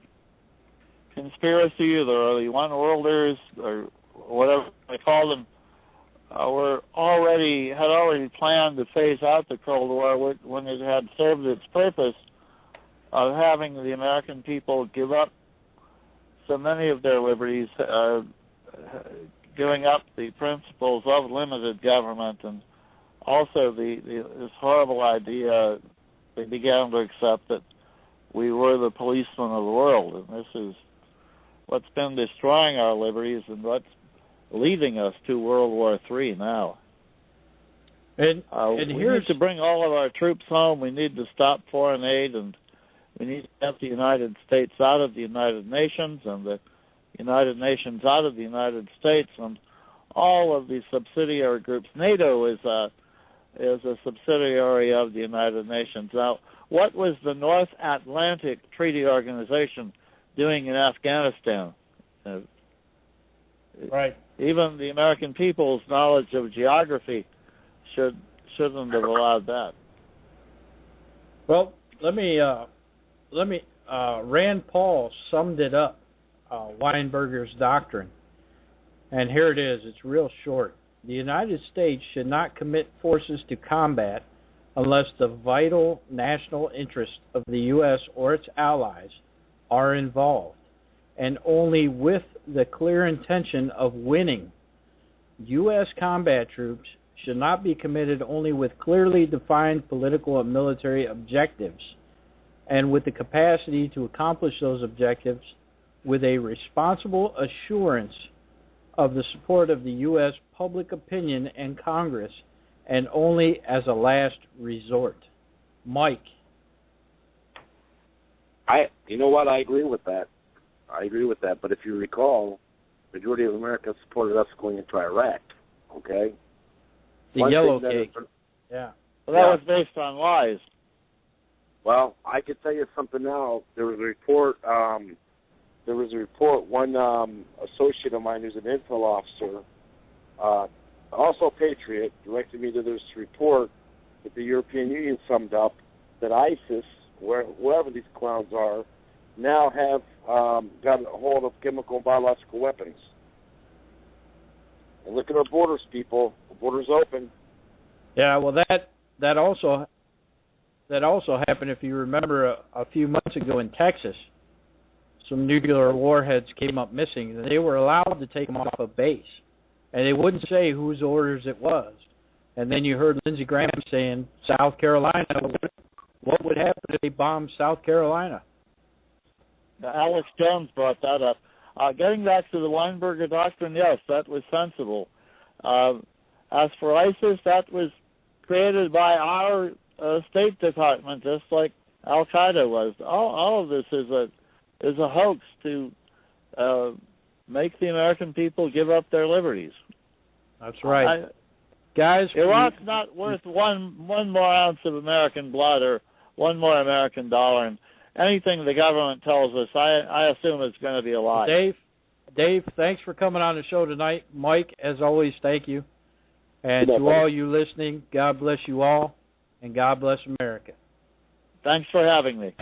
conspiracy or the one worlders or whatever they call them had already planned to phase out the Cold War when it had served its purpose of having the American people give up so many of their liberties, giving up the principles of limited government, and also this horrible idea they began to accept that we were the policemen of the world, and this is what's been destroying our liberties and what's leading us to World War III now. And we need to bring all of our troops home. We need to stop foreign aid, and we need to get the United States out of the United Nations and the United Nations out of the United States and all of the subsidiary groups. NATO is is a subsidiary of the United Nations. Now, what was the North Atlantic Treaty Organization doing in Afghanistan? Right. Even the American people's knowledge of geography shouldn't have allowed that. Well, let me Rand Paul summed it up, Weinberger's doctrine, and here it is. It's real short. The United States should not commit forces to combat unless the vital national interests of the U.S. or its allies are involved, and only with the clear intention of winning. U.S. combat troops should not be committed only with clearly defined political and military objectives, and with the capacity to accomplish those objectives with a responsible assurance of the support of the U.S. public opinion and Congress, and only as a last resort. Mike. You know what? I agree with that. But if you recall, the majority of America supported us going into Iraq. Okay. The yellow cake. Yeah. Well, that was based on lies. Well, I could tell you something now. There was a report. One associate of mine who's an intel officer, also a patriot, directed me to this report that the European Union summed up that ISIS, wherever these clowns are, now have got a hold of chemical and biological weapons. And look at our borders, people. The border's open. Yeah, well, that also happened, if you remember, a few months ago in Texas. Some nuclear warheads came up missing. They were allowed to take them off a base, and they wouldn't say whose orders it was. And then you heard Lindsey Graham saying, South Carolina, what would happen if they bombed South Carolina? Alex Jones brought that up. Getting back to the Weinberger doctrine, yes, that was sensible. As for ISIS, that was created by our State Department, just like Al-Qaeda was. All of this is a hoax to make the American people give up their liberties. That's right. Guys, Iraq's not worth one more ounce of American blood or one more American dollar. And anything the government tells us, I assume it's going to be a lie. Dave, thanks for coming on the show tonight. Mike, as always, thank you. And to all you listening, God bless you all, and God bless America. Thanks for having me.